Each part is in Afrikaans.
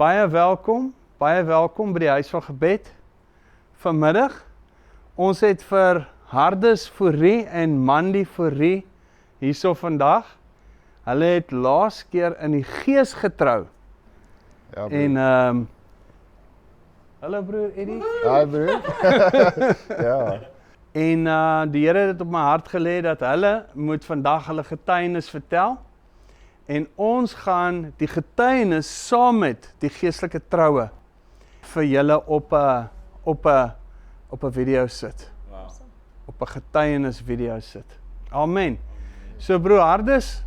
Baie welkom by die Huis van Gebed. Vanmiddag, ons het vir Hardes Fourie en Mandy Fourie hierso vandag. Hulle het laas keer in die gees getrou. Ja, broer. En hallo broer Eddie. Hi broer. Ja. En die Here het op my hart gelê dat hulle moet vandag hulle getuienis vertel. En ons gaan die getuienis saam met die geestelike troue vir julle op 'n video sit. Wow. Op 'n getuienis video sit. Amen. So broer Hardes,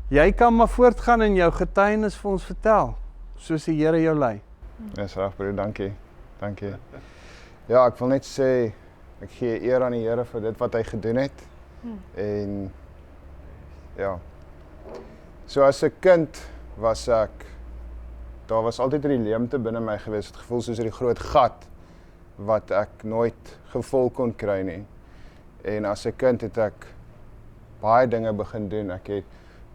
jy kan maar voortgaan en jou getuienis vir ons vertel, soos die Here jou lei. Ja, reg broer, dankie. Dankie. Ja, ek wil net sê ek gee eer aan die Here vir dit wat hy gedoen het. En ja. So as 'n kind was daar was altyd 'n leemte binne my gewees, het gevoel soos 'n groot gat wat ek nooit gevul kon kry nie. En as 'n kind het ek baie dinge begin doen. Ek het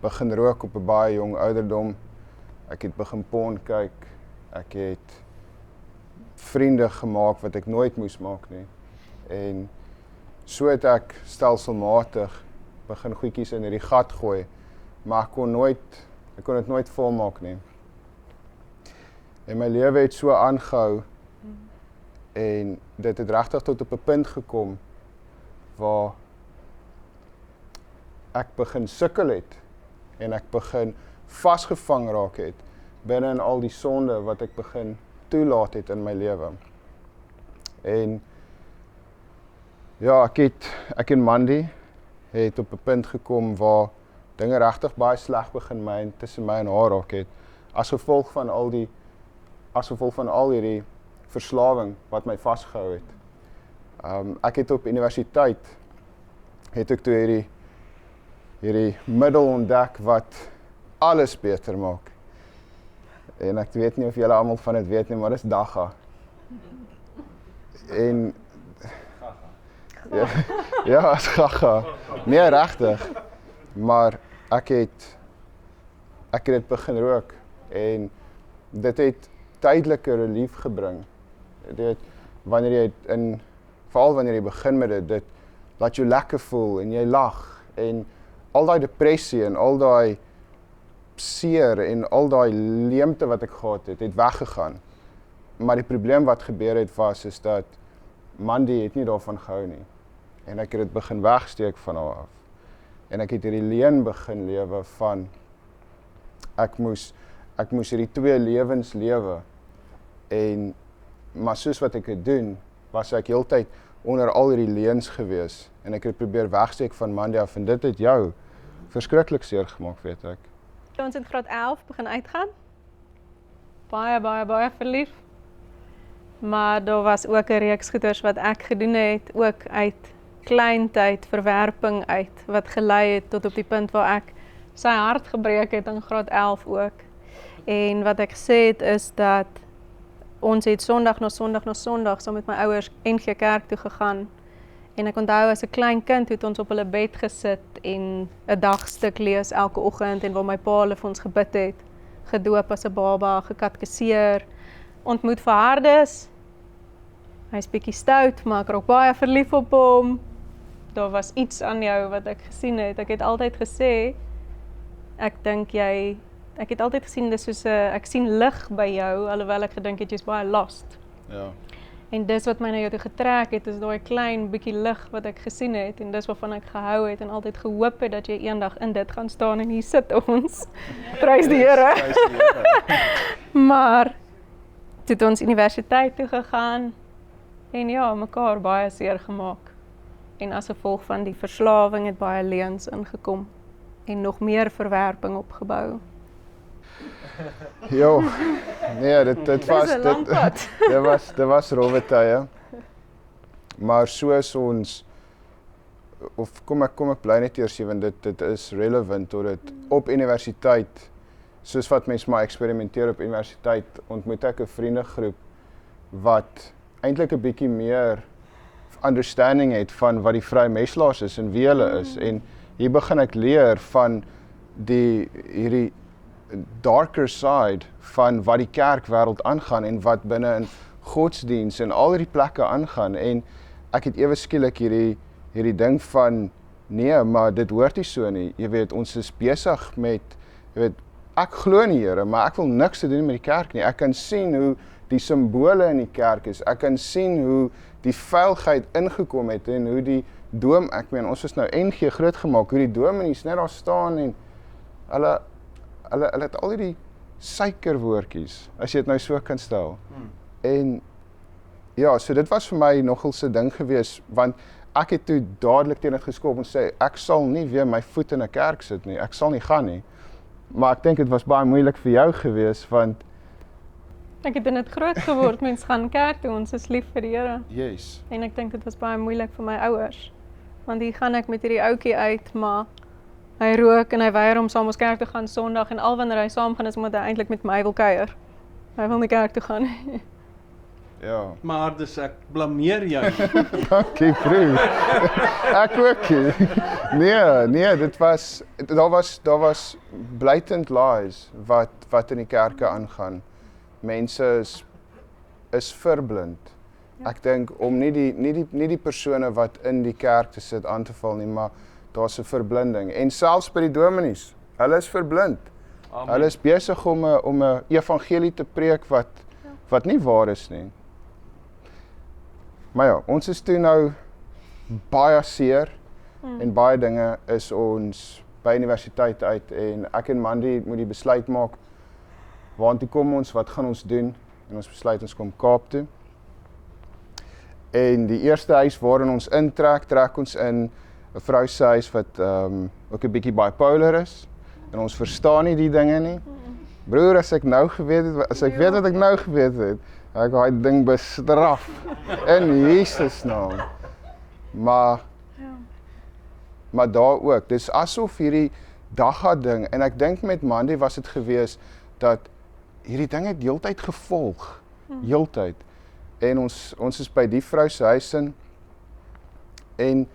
begin rook op 'n baie jong ouderdom. Ek het begin porn kyk. Ek het vriende gemaak wat ek nooit moes maak nie. En so het ek stelselmatig begin goedjies in hierdie gat gooi, maar ek kon dit nooit volmaak nie. En my lewe het so aangehou en dit het regtig tot op 'n punt gekom waar ek begin sukkel het en ek begin vasgevang raak het binne in al die sonde wat ek begin toelaat het in my lewe. En ja, ek en Mandy het op 'n punt gekom waar dinge regtig baie sleg begin tussen my en haar raak het, as gevolg van al hierdie verslawing wat my vasgehou het. Ek het op universiteit toe hierdie middel ontdek wat alles beter maak. En ek weet nie of julle almal van dit weet nie, maar dis Dagga. En ja, is Dagga. Nee, regtig. Maar ek het dit begin rook en dit het tydelike relief gebring. Dit veral wanneer jy begin met dit laat jou lekker voel en jy lag en al daai depressie en al daai seer en al daai leemte wat ek gehad het weggegaan. Maar die probleem wat gebeur het is dat Mandy het nie daarvan gehou nie. En ek het dit begin wegsteek van haar af. En ek het hierdie leuen begin lewe van ek moes hierdie twee lewens lewe. Maar soos wat ek het doen, was ek heeltyd onder al hierdie leuns gewees en ek het probeer wegsteek van Mandy af en dit het jou verskriklik seer gemaak, weet ek. Ons het graad 11 begin uitgaan. Baie verlief. Maar daar was ook 'n reeks goeders wat ek gedoen het, ook uit kleintyd, verwerping uit, wat gelei het tot op die punt waar ek sy hart gebreek het in graad 11 ook. En wat ek gesê het is dat ons het Sondag na Sondag saam met my ouers NG Kerk toe gegaan. En ek onthou as 'n klein kind het ons op hulle bed gesit en 'n dagstuk lees elke oggend en waar my pa hulle vir ons gebid het, gedoop as 'n baba, gekatkeseer, ontmoet vir Hardes. Hy's bietjie stout, maar ek raak baie verlief op hom. Daar was iets aan jou wat ek gesien het. Ek het altyd gesê, ek het altyd gesien dis soos ek sien lig by jou, alhoewel ek gedink het jy's baie lost. Ja. En dis wat my na jou toe getrek het, is daai klein bietjie lig wat ek gesien het en dis waarvan ek gehou het en altyd gehoop het dat jy eendag in dit gaan staan en hier sit ons. Prys die Here. Maar toe het ons universiteit toe gegaan en ja, mekaar baie seer gemaak. En as gevolg van die verslawing het baie leuns ingekom en nog meer verwerping opgebou. Jo, nee, dit was rowwe tye. Maar soos ons, of kom ek bly net eers hier, want dit is relevant tot dit op universiteit, soos wat mens maar eksperimenteer op universiteit, ontmoet ek 'n vriendegroep wat eintlik 'n bietjie meer understanding het van wat die vrymeslaers is en wie hulle is. En hier begin ek leer van hierdie darker side van wat die kerkwêreld aangaan en wat binne in godsdiens en al hierdie plekke aangaan en ek het ewe skielik hierdie ding van nee, maar dit hoort nie so nie. Jy weet, ons is besig met jy weet, ek glo in die Here, maar ek wil niks te doen met die kerk nie. Ek kan sien hoe die simbole in die kerk is. Ek kan sien hoe die vuilheid ingekom het en hoe die ek meen, ons is nou NG groot gemaak, hoe die dominees net daar staan en hulle het al die suikerwoordjies, as jy dit nou so kan stel. En ja, so dit was vir my nogal se ding gewees, want ek het toe dadelik teen dit geskop en sê, ek sal nie weer my voet in 'n kerk sit nie, ek sal nie gaan nie. Maar ek dink dit was baie moeilik vir jou gewees, want Ek het in dit groot geword, mense gaan kerk toe, ons is lief vir die Here. yes, En ek dink dit was baie moeilik vir my ouers. Want hier gaan ek met hierdie ouetjie uit, maar hy rook en hy weier om saam ons kerk te gaan Sondag en al wanneer hy saam gaan is omdat hy eintlik met my wil kuier. Hy wil nie kerk toe gaan nie. ja. Maar dus ek blameer jou. Dankie broer. Ek ook nie. Nee, daar was blatant lies wat in die kerke aangaan. Mense is verblind. Ek dink om nie die persone wat in die kerk te sit aan te val nie, maar daar's 'n verblinding en selfs by die dominees, hulle is verblind. Amen. Hulle is besig om 'n evangelie te preek wat nie waar is nie. Maar ja, ons is toe nou baie seer en baie dinge is ons by universiteit uit en ek en Mandy moet die besluit maak waartoe kom ons, wat gaan ons doen en ons besluit ons kom Kaap toe. En die eerste huis waarin ons trek ons in 'n vrou se huis wat ook 'n bietjie bipolar is en ons verstaan nie die dinge nie. Broer, as ek weet wat ek nou geweet het, ek daai ding bestraf in Jesus naam. Maar daar ook, dis asof hierdie dagga ding en ek dink met Mandy was dit gewees dat hierdie ding het heeltyd gevolg, heeltyd. En ons is by die vrou se huis in en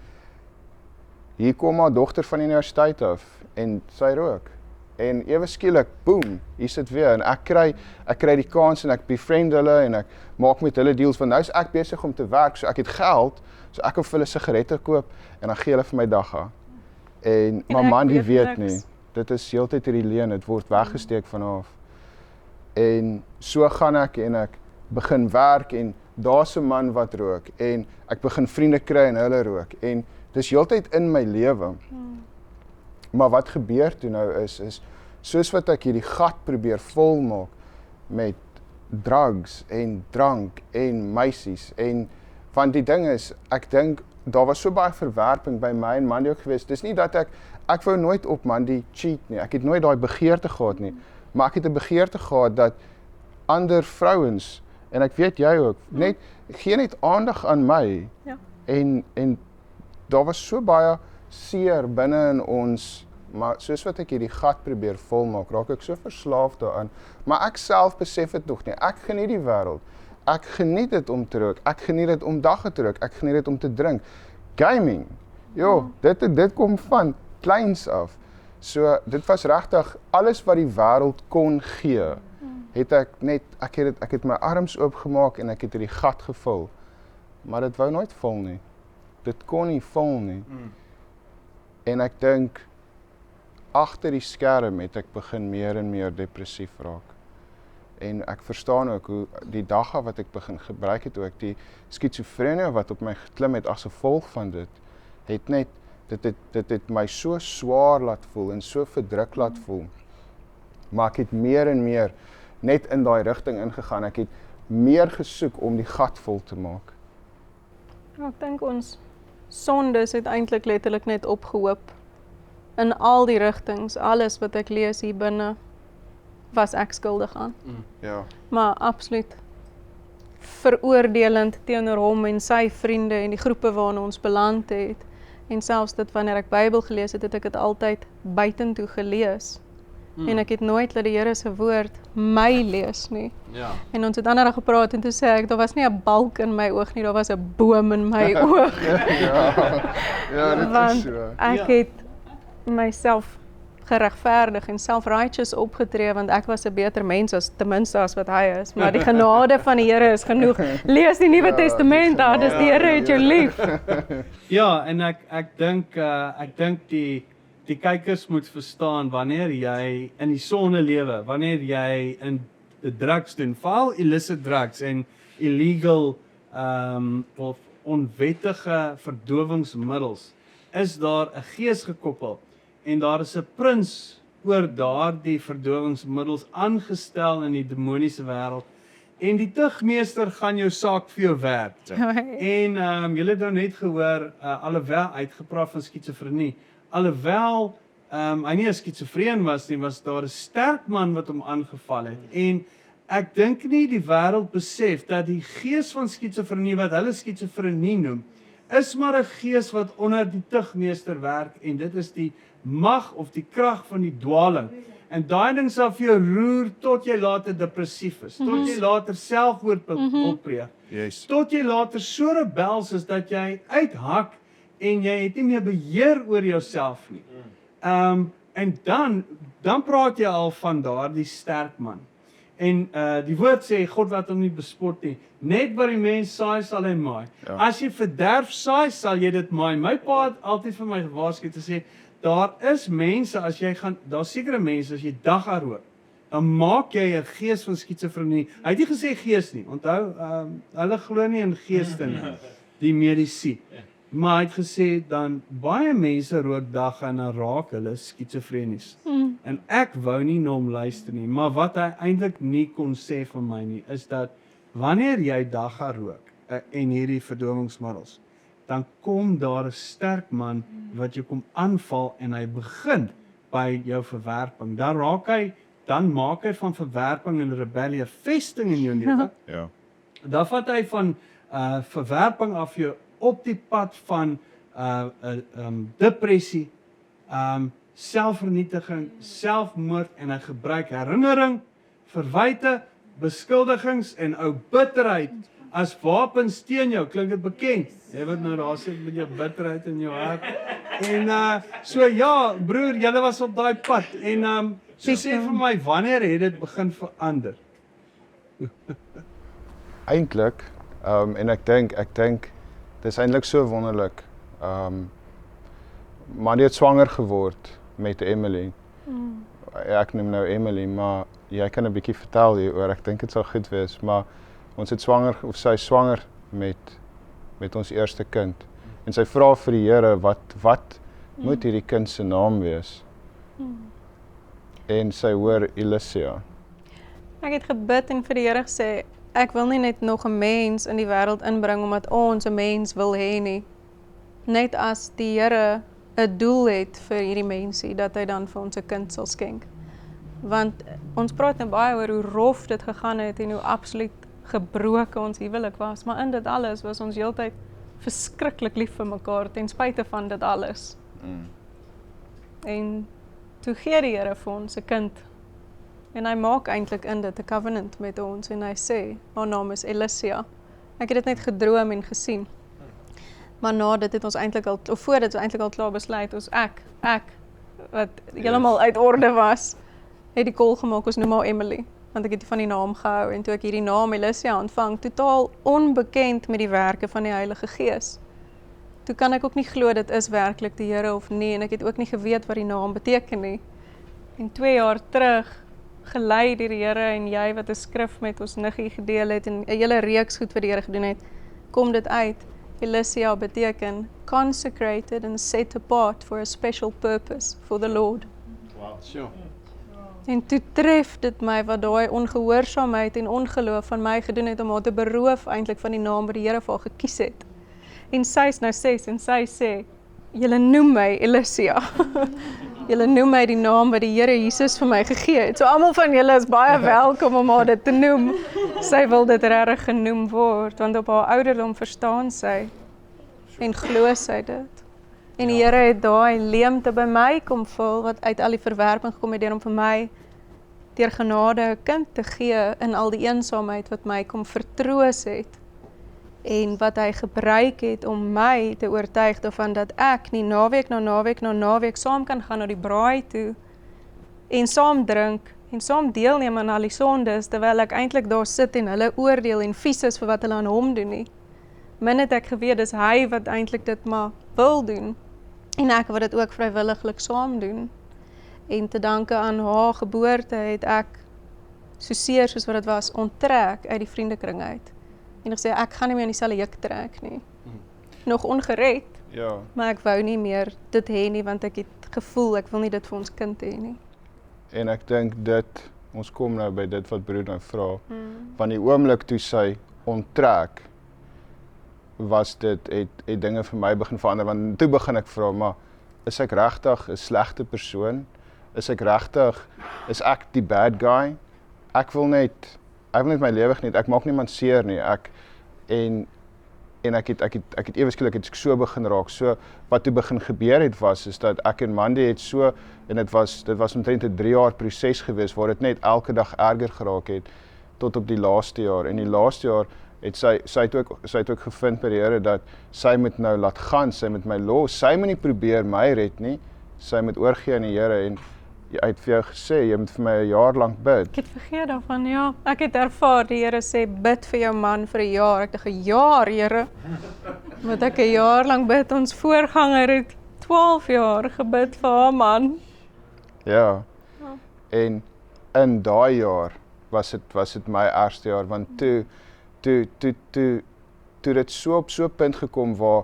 hier kom haar dogter van die universiteit af en sy rook. En ewe skielik, boem, hier sit weer en ek kry die kans en ek befriend hulle en ek maak met hulle deals want nou is ek besig om te werk, so ek het geld, so ek kan vir hulle sigarette koop en dan gee hulle vir my dagga. En maar Mandy weet nie. Dit is heeltyd hierdie leuen, dit word weggesteek van haar af. En so gaan ek en ek begin werk en daar's 'n man wat rook en ek begin vriende kry en hulle rook en dis heeltyd in my lewe. Maar wat gebeur toe nou is soos wat ek hierdie gat probeer volmaak met drugs en drank en meisies en want die ding is, ek dink daar was so baie verwerping by my en Mandy ook gewees. Dis nie dat ek wou nooit op Mandy cheat nie. Ek het nooit daai begeerte gehad nie. Maar ek het 'n begeerte gehad dat ander vrouens en ek weet jy ook, gee net aandag aan my. Ja. En daar was so baie seer binne in ons, maar soos wat ek hierdie gat probeer volmaak, raak ek so verslaaf daaraan. Maar ek self besef dit nog nie. Ek geniet die wêreld. Ek geniet dit om te rook. Ek geniet dit om dagga te rook. Ek geniet dit om te drink. Gaming. Dit kom van kleins af. So dit was regtig alles wat die wêreld kon gee. Het ek het my arms oopgemaak en ek het hierdie gat gevul. Maar dit wou nooit vul nie. Dit kon nie vul nie. En ek dink agter die skerm het ek begin meer en meer depressief raak. En ek verstaan ook hoe die dagga wat ek begin gebruik het, ook die skizofrenie wat op my geklim het as gevolg van dit het my so swaar laat voel en so verdruk laat voel. Maar ek het meer en meer net in daai rigting ingegaan. Ek het meer gesoek om die gat vol te maak. Ek dink ons sondes het eintlik letterlik net opgehoop. In al die rigtings, alles wat ek lees hier binne, was ek skuldig aan. Ja. Maar absoluut veroordelend teenoor hom en sy vriende en die groepe waarin ons beland het. En selfs dit wanneer ek Bybel gelees het, het ek dit altyd buitentoe gelees. En ek het nooit laat die Here se woord my lees nie. Ja. En ons het ander gepraat en toe sê ek, daar was nie 'n balk in my oog nie, daar was 'n boom in my oog. Ja, dit Want is so. ek het myself geregverdig en self-righteous opgetree want ek was 'n beter mens as ten minste as wat hy is, maar die genade van die Here is genoeg. Lees die Nuwe Testament daar, dis die Here het jou lief. Ja, en ek dink die kykers moet verstaan wanneer jy in die sonde lewe, wanneer jy in die drugs doen, veral illicit drugs en illegal of onwettige verdowingsmiddels, is daar 'n gees gekoppel en daar is 'n prins oor daardie verdowingsmiddels aangestel in die demoniese wêreld. En die tugmeester gaan jou saak vir jou werk. En julle het nou net gehoor, alhoewel uitgepraat van skizofrenie, alhoewel hy nie 'n skizofreen was nie, was daar 'n sterk man wat hom aangeval het. En ek dink nie die wêreld besef dat die gees van skizofrenie, wat hulle skizofrenie noem, is maar 'n gees wat onder die tugmeester werk en dit is die mag of die krag van die dwaling. En daai ding sal vir jou roer tot jy later depressief is, tot jy later selfmoord opbreek, Yes. tot jy later so rebels is dat jy uithak en jy het nie meer beheer oor jouself nie. En dan praat jy al van daardie sterk man. En die woord sê, God laat hom nie bespot nie. Net wat die mens saai, sal hy maai. Ja. As jy verderf saai, sal jy dit maai. My pa het altyd vir my gewaarsku te sê, daar is mense, daar sekere mense, as jy dagga rook, dan maak jy 'n gees van skizofrenie. Hy het nie gesê gees nie, onthou, hulle glo nie in geeste nie, die mediese. Maar hy het gesê, dan baie mense rook dagga en dan raak hulle skizofrenies. En ek wou nie na hom luister nie, maar wat hy eintlik nie kon sê vir my nie, is dat wanneer jy dagga rook en hierdie verdowingsmiddels, dan kom daar 'n sterk man wat jou kom aanval en hy begin by jou verwerping. Dan maak hy van verwerping en rebellie 'n vesting in jou lewe. Ja. Dan vat hy van verwerping af jou op die pad van depressie, selfvernietiging, selfmoord en hy gebruik herinnering, verwyte, beskuldigings en ou bitterheid as wapens teen jou. Klink dit bekend? Jy weet nou daar sit met jou bitterheid in jou hart. En so ja, broer, julle was op daai pad en so sê vir my, wanneer het dit begin verander? Eintlik, en ek dink dis eintlik so wonderlik. Maar jy het swanger geword met Emily. Ek noem nou Emily, maar jy kan 'n bietjie vertel hieroor. Ek dink dit sal goed wees, maar ons het sy is swanger met ons eerste kind. En sy vra vir die Here, wat moet hierdie kind se naam wees? En sy hoor Elysia. Ek het gebid en vir die Here gesê, ek wil nie net nog 'n mens in die wêreld inbring omdat ons 'n mens wil hê nie. Net as die Here 'n doel het vir hierdie mensie, dat hy dan vir ons 'n kind sal skenk. Want ons praat nou baie oor hoe rof dit gegaan het en hoe absoluut gebroken ons huwelik was, maar in dit alles was ons heeltyd verskriklik lief vir mekaar ten spyte van dit alles. En toe gee die Here vir ons 'n kind. En hy maak eintlik in dit 'n covenant met ons en hy sê, haar naam is Elysia. Ek het dit net gedroom en gesien. Maar na dit het ons eintlik al, of voor dit eintlik al klaar besluit, ons ek, wat heeltemal uit orde was, het die call gemaak, ons noem haar Emily. Want ek het van die naam gehou en toe ek hierdie naam Elysia ontvang, totaal onbekend met die werke van die Heilige Gees. Toe kan ek ook nie glo dit is werklik die Here of nie en ek het ook nie geweet wat die naam beteken nie. En 2 jaar terug, gelei deur die Here en jy wat 'n skrif met ons niggie gedeel het en 'n hele reeks goed wat die Here gedoen het, kom dit uit. Elysia beteken consecrated and set apart for a special purpose for the Lord. Wow, sure. En toe tref dit my wat daai ongehoorsaamheid en ongeloof van my gedoen het om haar te beroof eintlik van die naam wat die Here vir haar gekies het. En sy is nou 6 en sy sê, julle noem my Elysia. Julle noem my die naam wat die Here Jesus vir my gegee het. So almal van julle is baie welkom om haar dit te noem. Sy wil dit regtig genoem word, want op haar ouderdom verstaan sy en glo sy dit. En die Here het daai leemte by my kom vul, wat uit al die verwerping gekom het deur om vir my deur genade 'n kind te gee in al die eensaamheid wat my kom vertroos het. En wat hy gebruik het om my te oortuig daarvan dat ek nie naweek na naweek na naweek saam kan gaan na die braai toe en saam drink en saam deelneem aan al die sondes, terwyl ek eintlik daar sit en hulle oordeel en vies is vir wat hulle aan hom doen nie. Min het ek geweet, dis hy wat eintlik dit maar wil doen, en ek wat dit ook vrywilliglik saam doen. En te danke aan haar geboorte het ek, so seer soos wat dit was, onttrek uit die vriendekring uit. En gesê, ek gaan nie meer in dieselfde juk trek nie. Nog ongered, Ja. maar ek wou nie meer dit hê nie, want ek het gevoel, ek wil nie dit vir ons kind hê nie. En ek dink dit, ons kom nou by dit wat broer nou vra, van die oomblik toe sy onttrek, was dit, het dinge vir my begin verander, want toe begin ek vra, maar is ek regtig 'n slegte persoon? Is ek regtig, is ek die bad guy? Ek wil net my lewe geniet, ek maak niemand seer nie, en ek het ewe skielik het so begin raak, so wat toe begin gebeur het is dat ek en Mandy het so, en dit was omtrent 'n 3 jaar proses gewees, waar dit net elke dag erger geraak het, tot op die laaste jaar, en die laaste jaar het sy het ook gevind by die Here, dat sy moet nou laat gaan, sy moet my los, sy moet nie probeer my red nie, sy moet oorgee aan die Here, en hy het vir jou gesê, jy moet vir my 'n jaar lank bid. Ek het vergeet daarvan, ja. Ek het ervaar, die Here sê, bid vir jou man vir 'n jaar. Ek dink, 'n jaar, Here? Moet ek 'n jaar lank bid? Ons voorganger het 12 jaar gebid vir haar man. Ja, en in daai jaar was dit my ergste jaar, want toe dit so op so 'n punt gekom waar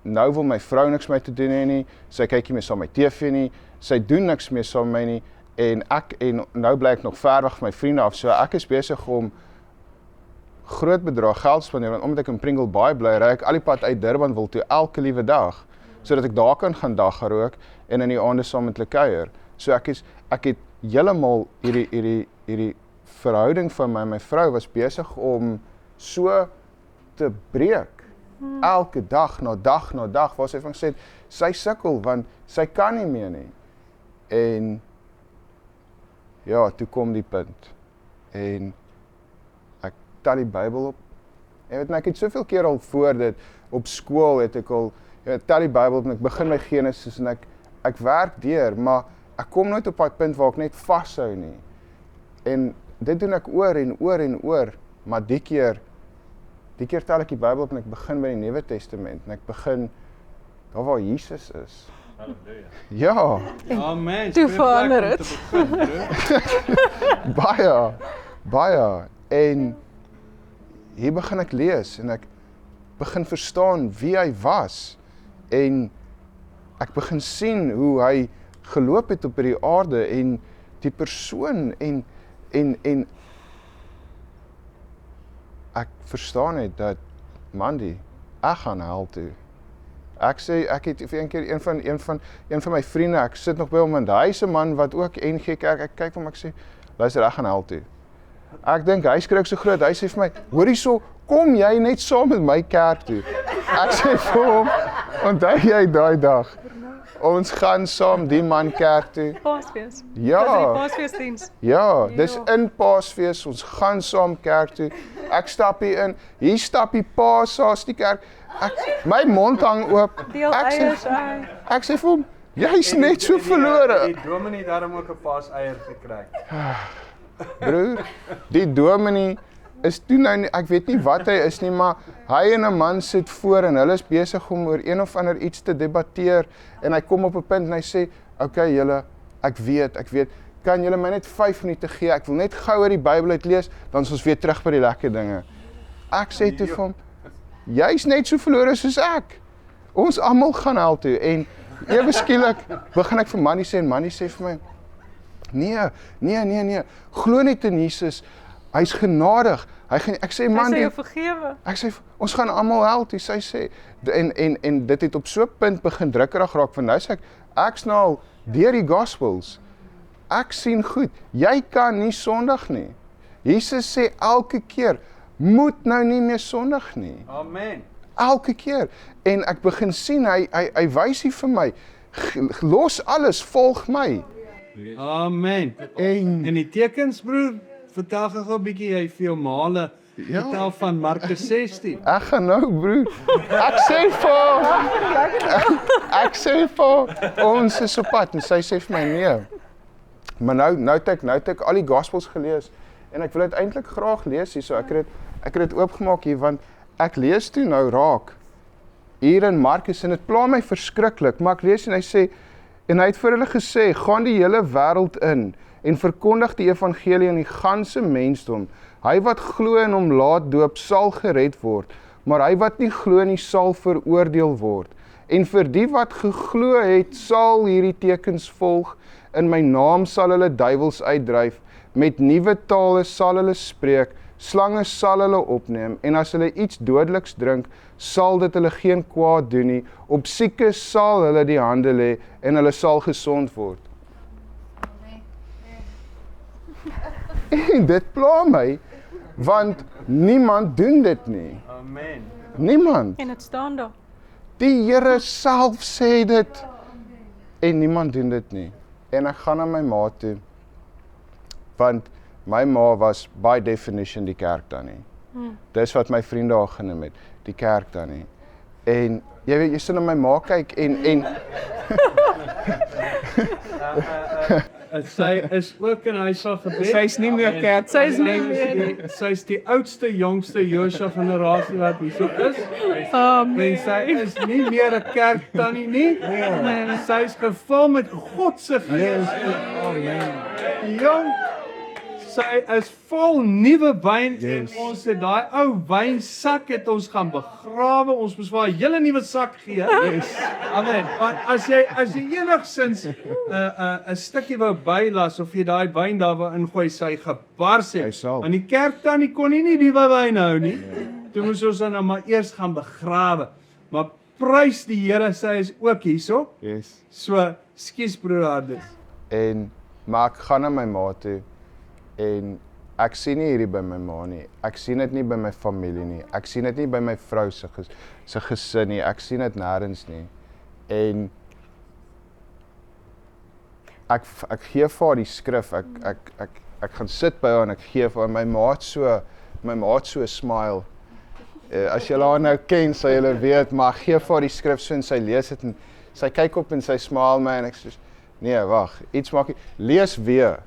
nou wil my vrou niks mee te doen hê nie, sy kyk nie meer saam met my TV nie, sy doen niks meer saam met my nie, en nou bly ek nog ver weg van my vriende af, so ek is besig om groot bedrag geld spandeer, want omdat ek in Pringle Bay bly, ry ek al die pad uit Durbanville toe elke liewe dag, sodat ek daar kan gaan daggarook en in die aande saam met hulle kuier. So ek het heeltemal hierdie verhouding van my en my vrou was besig om so te breek. Elke dag na dag, waar sy van gesê, sy sukkel, want sy kan nie meer nie. En ja, toe kom die punt. En ek tel die Bybel op. En ek het soveel keer al voor dit, op skool het ek al, tel die Bybel op en ek begin my Genesis en ek werk deur, maar ek kom nooit op daai punt waar ek net vashou nie. En dit doen ek oor en oor, maar die keer tel ek die Bybel op en ek begin by die Nuwe Testament en ek begin daar waar Jesus is. Halleluja. Ja, Amen. Toe verander het. baie. En hier begin ek lees en ek begin verstaan wie hy was en ek begin sien hoe hy geloop het op hierdie aarde en die persoon en ek verstaan net dat Mandy, ek gaan hel toe. Ek sê, ek het vir een keer een van my vriende, ek sit nog by hom en hy is 'n man wat ook NG Kerk, ek kyk hom, ek sê, luister, ek gaan hel toe. Ek dink hy skrik so groot, hy sê vir my, hoor hierso, kom jy net saam met my kerk toe. Ek sê vir hom, onthou jy daai dag? Ons gaan saam die man kerk toe. Paasfees. Ja. Dis die Paasfeesdiens. Ja, dis in Paasfees, ons gaan saam kerk toe. Ek stap hier stap die Paashaas die kerk. My mond hang oop. Deel eiers uit. Ek sê vir hom, jy's net so verlore. Die dominee daarom ook 'n paaseier gekry. Broer, die dominee is toe nou nie, ek weet nie wat hy is nie, maar hy en 'n man sit voor en hulle is besig om oor een of ander iets te debatteer en hy kom op 'n punt en hy sê, okay julle, ek weet, kan julle my net 5 minute gee, ek wil net gou oor die Bybel uitlees, dan is ons weer terug by die lekker dinge. Ek sê toe vir hom, jy's net so verlore soos ek. Ons almal gaan hel toe en ewe skielik begin ek vir Mandy sê en Mandy sê vir my, nee, glo net in Jesus, hy's genadig. Ek sê Hy Mandy, sê jou vergewe. ek sê ons gaan almal hel toe, sy sê en dit het op so 'n punt begin drukkerig raak want nou sê ek's nou al deur die Gospels. Ek sien goed, jy kan nie sondig nie. Jesus sê elke keer, moet nou nie meer sondig nie. Amen. Elke keer. En ek begin sien, hy wys hier vir my, los alles, volg my. Amen. En En die tekens, broer, vertel gou 'n bietjie jy vir jou male. Ja. Vertel van Markus 16. ek gaan nou, broer. Ek sê vir ons is op pad en sy sê vir my nee. Maar nou het ek al die Gospels gelees en ek wil dit eintlik graag lees hier, so ek het dit oopgemaak hier want ek lees toe nou raak hier in Markus en dit pla my verskriklik, maar ek lees en hy sê en hy het vir hulle gesê, gaan die hele wêreld in en verkondig die evangelie aan die ganse mensdom. Hy wat glo en hom laat doop sal gered word, maar hy wat nie glo nie sal veroordeel word. En vir die wat geglo het, sal hierdie tekens volg. In my naam sal hulle duiwels uitdryf, met nuwe tale sal hulle spreek, slange sal hulle opneem, en as hulle iets dodeliks drink, sal dit hulle geen kwaad doen nie. Op siekes sal hulle die hande lê, en hulle sal gesond word. En dit pla my, want niemand doen dit nie. Amen. Niemand. En dit staan daar. Die Here self sê dit, en niemand doen dit nie. En ek gaan na my ma toe, want my ma was by definition die kerk dan nie. Dis wat my vriende haar genoem het, die kerk dan nie. En jy weet, jy sien na my ma kyk en Sy is ook in huis al gebed. Sy is nie meer kerk. Sy is nie meer. Sy is die oudste, jongste Joshua generasie wat hier so is. En sy is nie meer 'n kerktannie nie. Sy is gevul met God se gees. Jong, sy is vol nuwe wyn en ons het daai ou wynsak het ons gaan begrawe. Ons moes vir haar 'n hele nuwe sak gee. Amen. Want as jy enigsins 'n stukkie wou bylas of jy daai wyn daar wou ingooi, sy gebars Hy het. sal. Want die kerk tannie kon nie die wyn hou nie. Toe moes ons dan nou maar eers gaan begrawe. Maar prys die Here, sy is ook hierso. yes. So, skus broer Hardus. Maar ek gaan na my ma toe, en ek sien nie hierdie by my ma nie, ek sien dit nie by my familie nie, ek sien dit nie by my vrou se gesin nie, ek sien dit nêrens nie. En ek gee vir haar die skrif, ek gaan sit by haar en ek gee vir haar, my ma het so 'n smile. As julle haar nou ken, sal julle weet, maar ek gee vir haar die skrif so en sy lees dit en sy kyk op en sy smile my en ek sê, nee, wag, iets maak ek, lees weer.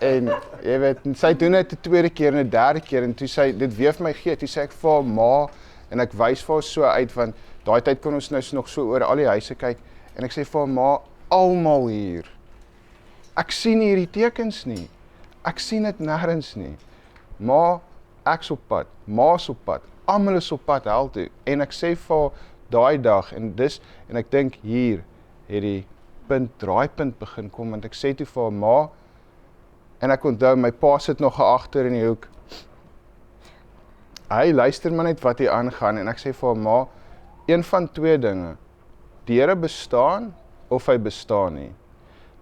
En jy weet, en sy doen dit 'n tweede keer en 'n derde keer en toe sy dit weer vir my gee, toe sê ek vir haar ma en ek wys vir haar so uit want daai tyd kon ons nou nog so oor al die huise kyk en ek sê vir haar ma, almal hier. Ek sien nie hierdie tekens nie. Ek sien dit nêrens nie. Ma, ek's op pad. Ma's op pad. Almal is op pad hel toe. En ek sê vir haar daai dag en ek dink hier het die draaipunt begin kom, want ek sê toe vir haar ma, en ek onthou, my pa sit nog agter in die hoek. Hy luister maar net wat hier aangaan, en ek sê vir haar ma, een van twee dinge, die Here bestaan, of hy bestaan nie.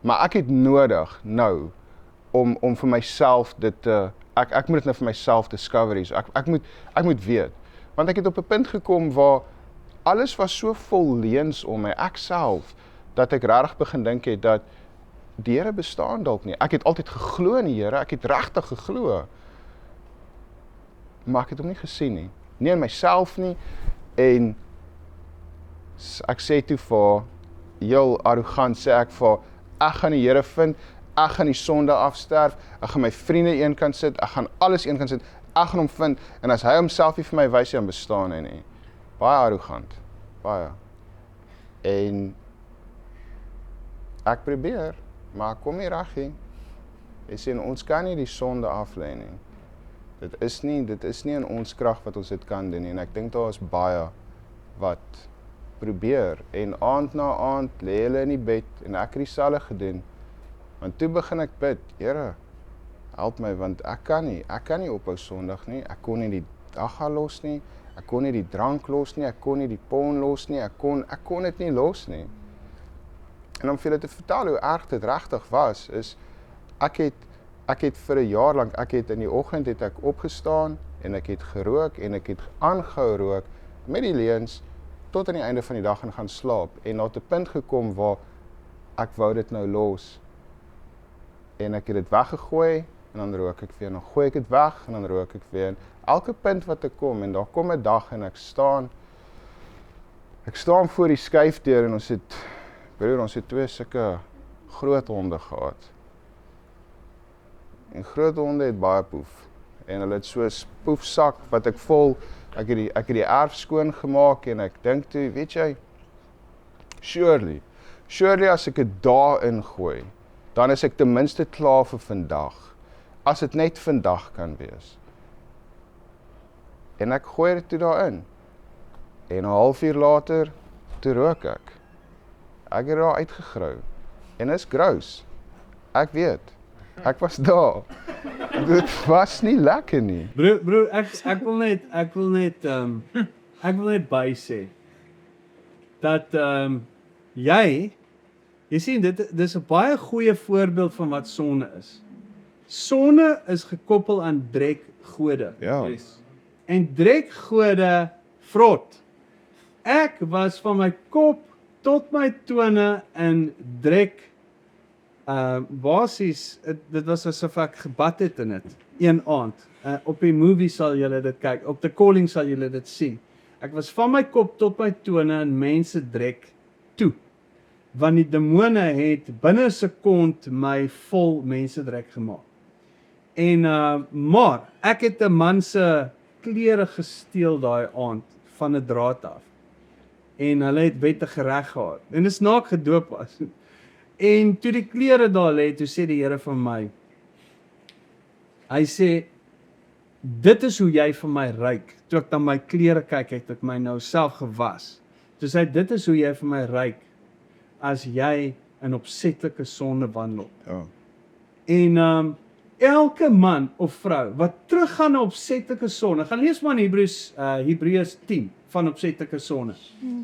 Maar ek het nodig, nou, om vir myself dit te, ek moet dit nou vir myself discover, so ek moet weet, want ek het op 'n punt gekom waar, alles was so vol leuns om my, ek self, dat ek regtig begin dink het dat die Here bestaan dalk nie. Ek het altyd geglo in die Here, ek het regtig geglo. Maar ek het hom nie gesien nie. Nie in myself nie. En ek sê toe vir, heel arrogant sê ek vir, ek gaan die Here vind, ek gaan die sonde afsterf, ek gaan my vriende eenkant sit, ek gaan alles eenkant sit, ek gaan hom vind, en as hy homself nie vir my wys, dan bestaan hy nie. Baie arrogant, baie. En ek probeer, maar ek kom nie reg nie. Jy sien, ons kan nie die sonde aflei nie. Dit is nie in ons krag wat ons dit kan doen nie, en ek dink daar is baie wat probeer, en aand na aand lê hulle in die bed, en ek het dieselfde gedoen, want toe begin ek bid, Here, help my, want ek kan nie ophou sondig nie, ek kon nie die dagga los nie, ek kon nie die drank los nie, ek kon nie die porn los nie, ek kon dit nie los nie. En om vir julle te vertel hoe erg dit regtig was, is, ek het vir 'n jaar lank, in die oggend het ek opgestaan, en ek het gerook, en ek het aangehou rook, met die leuns, tot aan die einde van die dag en gaan slaap, en na 'n punt gekom waar, ek wou dit nou los, en ek het dit weggegooi, en dan rook ek weer, en dan gooi ek dit weg, en dan rook ek weer, en elke punt wat ek kom, en daar kom 'n dag, en ek staan voor die skuifdeur, en ons het twee sulke groot honde gehad, En groot honde het baie poef. En hulle het so 'n poefsak wat ek vol, ek het die erf skoon gemaak en ek dink toe, weet jy, surely as ek dit daarin gooi, dan is ek ten minste klaar vir vandag. As dit net vandag kan wees. En ek gooi dit toe daarin. En 'n halfuur later, toe rook ek. Ek het daar uitgegrou. En is gross. Ek weet. Ek was daar. Dit was nie lekker nie. Bro, ek wil net by sê dat jy sien dis 'n baie goeie voorbeeld van wat sonde is. Sonde is gekoppel aan drekgode. Ja. En drekgode vrot. Ek was van my kop tot my tone in drek. Basies, dit was asof ek gebad het in dit, een aand. Op die movie sal julle dit kyk, op The Calling sal julle dit sien. Ek was van my kop tot my tone in mense drek toe. Want die demone het binne 'n sekond my vol mense drek gemaak. En maar ek het 'n man se klere gesteel daai aand van 'n draad af. En hulle het wettige reg gehad. En dis na ek gedoop was. En toe die klere daar lê, toe sê die Here vir my. Hy sê dit is hoe jy vir my ryk. Toe ek na my klere kyk, het ek my nou self gewas. Toe sê hy dit is hoe jy vir my ryk as jy in opsetlike sonde wandel. Ja. En elke man of vrou wat teruggaan na opsetlike sonde, gaan lees maar in Hebreërs 10 van opsetlike sonde.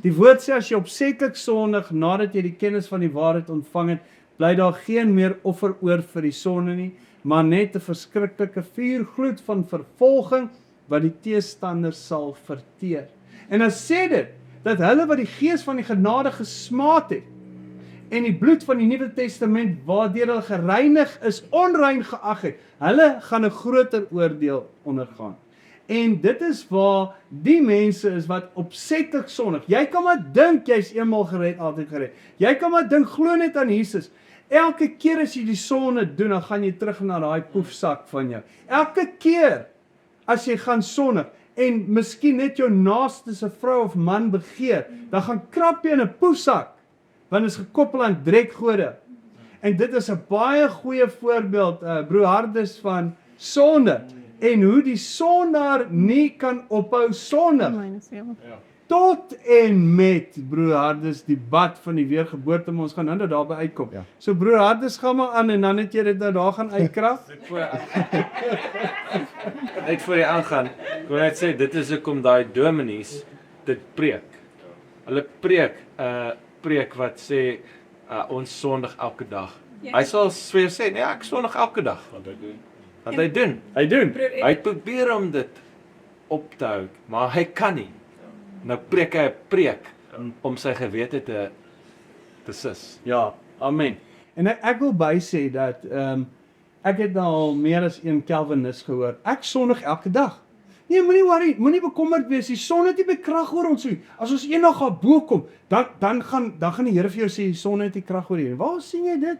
Die woord sê as jy opsetlik sondig nadat jy die kennis van die waarheid ontvang het, bly daar geen meer offer oor vir die sonde nie, maar net 'n verskriklike vuurgloed van vervolging wat die teestanders sal verteer. En dan sê dit dat hulle wat die gees van die genade gesmaad het en die bloed van die Nuwe Testament waardeur hulle gereinig is, onrein geag het, hulle gaan 'n groter oordeel ondergaan. En dit is waar die mense is wat opsetlik sondig. Jy kan maar dink jy's eenmal gered, altyd gered. Jy kan maar dink glo net aan Jesus. Elke keer as jy die sonde doen, dan gaan jy terug na daai poefsak van jou. Elke keer as jy gaan sondig en miskien net jou naaste se vrou of man begeer, dan gaan krap jy in 'n poefsak, want dit is gekoppel aan drekgode. En dit is 'n baie goeie voorbeeld, broer Hardes, van sonde. En hoe die sondaar nie kan ophou sondig. Tot en met, broer Hardes, die bad van die weergeboorte, maar ons gaan nou daarby uitkom. Ja. So broer Hardes, gaan maar aan en dan het jy dit nou daar gaan uitkrap. Net voor jy aangaan, ek wil net sê, dit is hoekom daai dominees dit preek. Hulle preek, preek wat sê, ons sondig elke dag. Hy sal weer sê, nee, ek sondig elke dag. Wat hy doen. Hy probeer om dit op te hou, maar hy kan nie. Nou preek hy 'n preek om sy gewete te sis. Ja, amen. En ek wil by sê dat ek het nou al meer as een Calvinist gehoor. Ek sondig elke dag. Nee, moenie worry, moenie bekommerd wees. Die son het nie by krag oor ons nie. As ons eendag daar bo kom, dan gaan die Here vir jou sê die son het nie krag oor jou. Waar sien jy dit?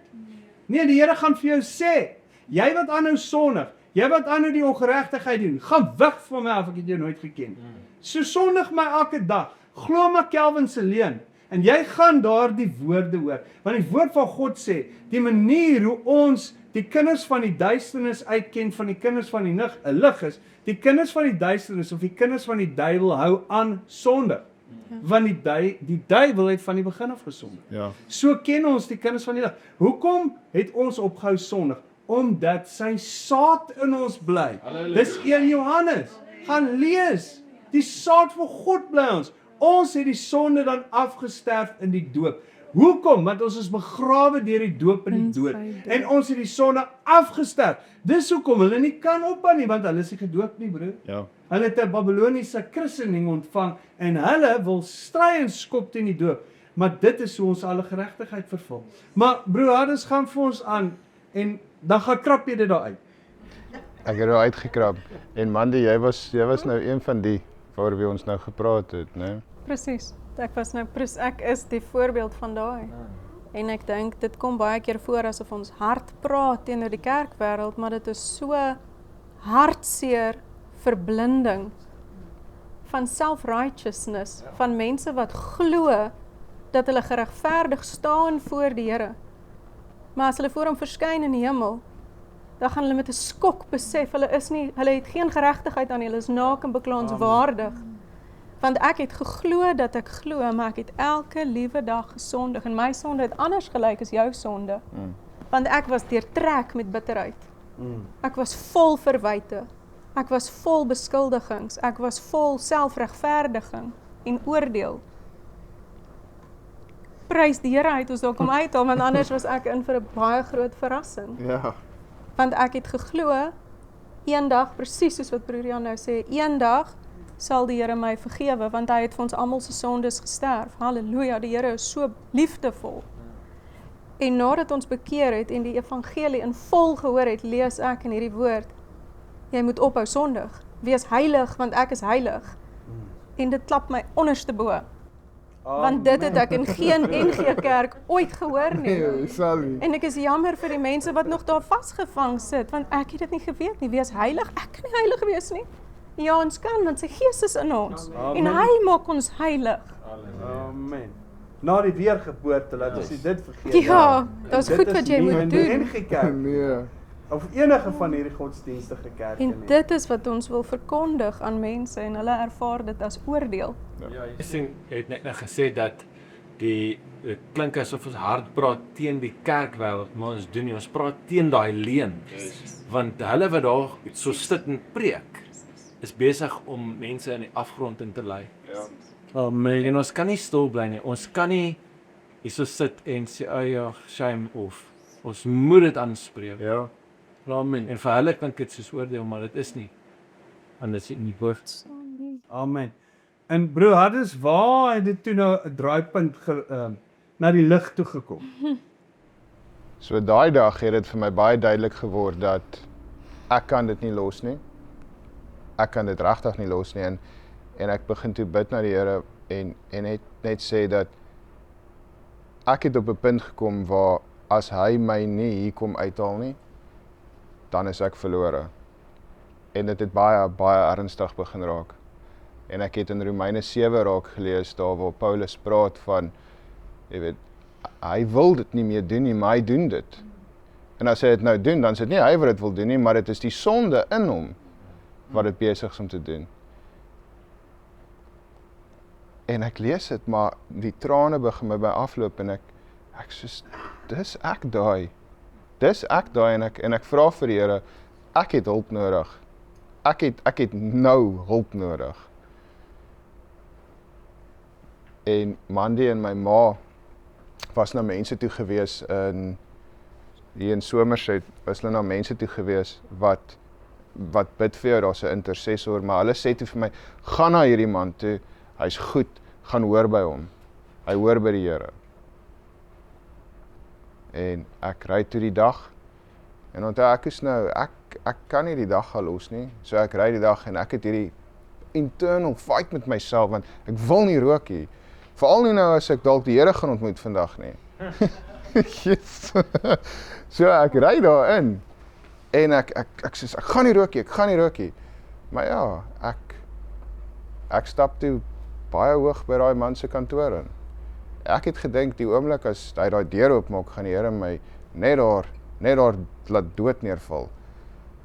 Nee, die Here gaan vir jou sê, jy wat aanhou sondig, jy wat aanhou die ongeregtigheid doen, gaan weg van my af, ek het jou nooit geken. So sondig my elke dag. Glo maar Calvin se leuen. En jy gaan daar die woorde hoor. Want die woord van God sê, die manier hoe ons die kinders van die duisternis uitken van die kinders van die lig is, die kinders van die duisternis of die kinders van die duiwel hou aan sonde. Want die duiwel het van die begin af gesondig. Ja. So ken ons die kinders van die lig. Hoekom het ons opgehou sondig? Omdat sy saad in ons bly. Dis 1 Johannes. Gaan lees. Die saad van God bly ons. Ons het die sonde dan afgesterf in die doop. Hoekom? Want ons is begrawe deur die doop in die dood. En ons het die sonde afgesterf. Dis hoekom hulle nie kan ophou nie, want hulle is nie gedoop nie, broer. Ja. Hulle het 'n Babyloniese christening ontvang en hulle wil stry en skop teen die doop. Maar dit is hoe ons alle geregtigheid vervul. Maar broer Hardes gaan vir ons aan en dan gaan krap jy dit daar uit. Ek het daar uitgekrap. En Mandy, jy was nou een van die waaroor wie ons nou gepraat het, né? Presies. Ek is die voorbeeld van daai. En ek dink dit kom baie keer voor asof ons hard praat teenoor die kerkwêreld, maar dit is so hartseer verblinding van self-righteousness, van mense wat glo dat hulle geregverdig staan voor die Here. Maar as hulle voor hom verskyn in die hemel, dan gaan hulle met 'n skok besef, hulle het geen geregtigheid aan nie, hulle is naak en beklaanswaardig. Want ek het geglo dat ek glo, maar ek het elke liewe dag gesondig, en my sonde het anders gelyk as jou sonde. Want ek was deurtrek met bitterheid. Ek was vol verwyte. Ek was vol beskuldigings. Ek was vol selfregverdiging en oordeel. Prys die Here, hy het ons daar kom uithaal, want anders was ek in vir 'n baie groot verrassing. Ja. Want ek het geglo, eendag, presies soos wat broer Jan nou sê, eendag sal die Here my vergewe, want hy het vir ons almal se sondes gesterf. Halleluja, die Here is so liefdevol. En nadat ons bekeer het en die evangelie in vol gehoor het, lees ek in hierdie woord, jy moet ophou sondig, wees heilig, want ek is heilig. En dit klap my onderste bo. Want dit het ek in geen NG Kerk ooit gehoor nie. Sorry. En ek is jammer vir die mense wat nog daar vasgevang sit, want ek het dit nie geweet nie. Wees heilig, ek kan nie heilig wees nie. Ja, ons kan, want sy Gees is in ons. Amen. En hy maak ons heilig. Amen. Na die weergeboorte, laat ons nie dit vergeet. Ja, dit is goed wat jy moet In doen. die NG Kerk, Nee. of enige van hierdie godsdienstige kerke En nie. dit is wat ons wil verkondig aan mense, en hulle ervaar dit as oordeel. Ja, jy sien, jy het net nou gesê dat dit klink asof ons hard praat teen die kerkwêreld, maar ons doen nie, ons praat teen daai leuen. Want hulle wat daar so sit en preek, is besig om mense in die afgrond in te lei. Amen. En ons kan nie stil bly nie. Ons kan nie hierso sit en sê, ja, shame off. Ons moet dit aanspreek. Ja. Amen. En vir hulle klink dit soos oordeel, maar dit is nie. Want dit is nie woord. Amen. En broer Hades, waar het dit toe nou 'n draaipunt na die lig toe gekom? So daai dag het dit vir my baie duidelik geword dat ek kan dit nie los nie. Ek kan dit regtig nie los nie, en ek begin toe bid na die Here en net sê dat ek het op 'n punt gekom waar as hy my nie hier kom uithaal nie, dan is ek verlore. En dit het baie ernstig begin raak. En ek het in Romeine 7 raak gelees, daar waar Paulus praat van, jy weet, hy wil dit nie meer doen nie, maar hy doen dit. En as hy dit nou doen, dan is dit nie hy wat dit wil doen nie, maar dit is die sonde in hom wat dit besig is om te doen. En ek lees dit, maar die trane begin my by afloop en ek soos, dis ek daai. En ek vra vir die Here, ek het hulp nodig. Ek het nou hulp nodig. En Mandy en my ma was na mense toe gewees hier in Somerset, was hulle na mense toe gewees wat bid vir jou, daar's 'n intercessor, maar hulle sê toe vir my, gaan na hierdie man toe, hy's goed, gaan hoor by hom. Hy hoor by die Here. En ek ry toe die dag, en onthou ek is nou, ek kan nie die dag gaan los nie, so ek ry die dag en ek het hierdie internal fight met myself, want ek wil nie rook nie, veral nie nou as ek dalk die Here gaan ontmoet vandag nie. Yes. So ek ry daarin, en ek sê, ek gaan nie rook nie, maar ja, ek stap toe baie hoog by daai man se kantoor in. Ek het gedink die oomblik as hy daai deur oopmaak, gaan die Here my net daar laat dood neerval.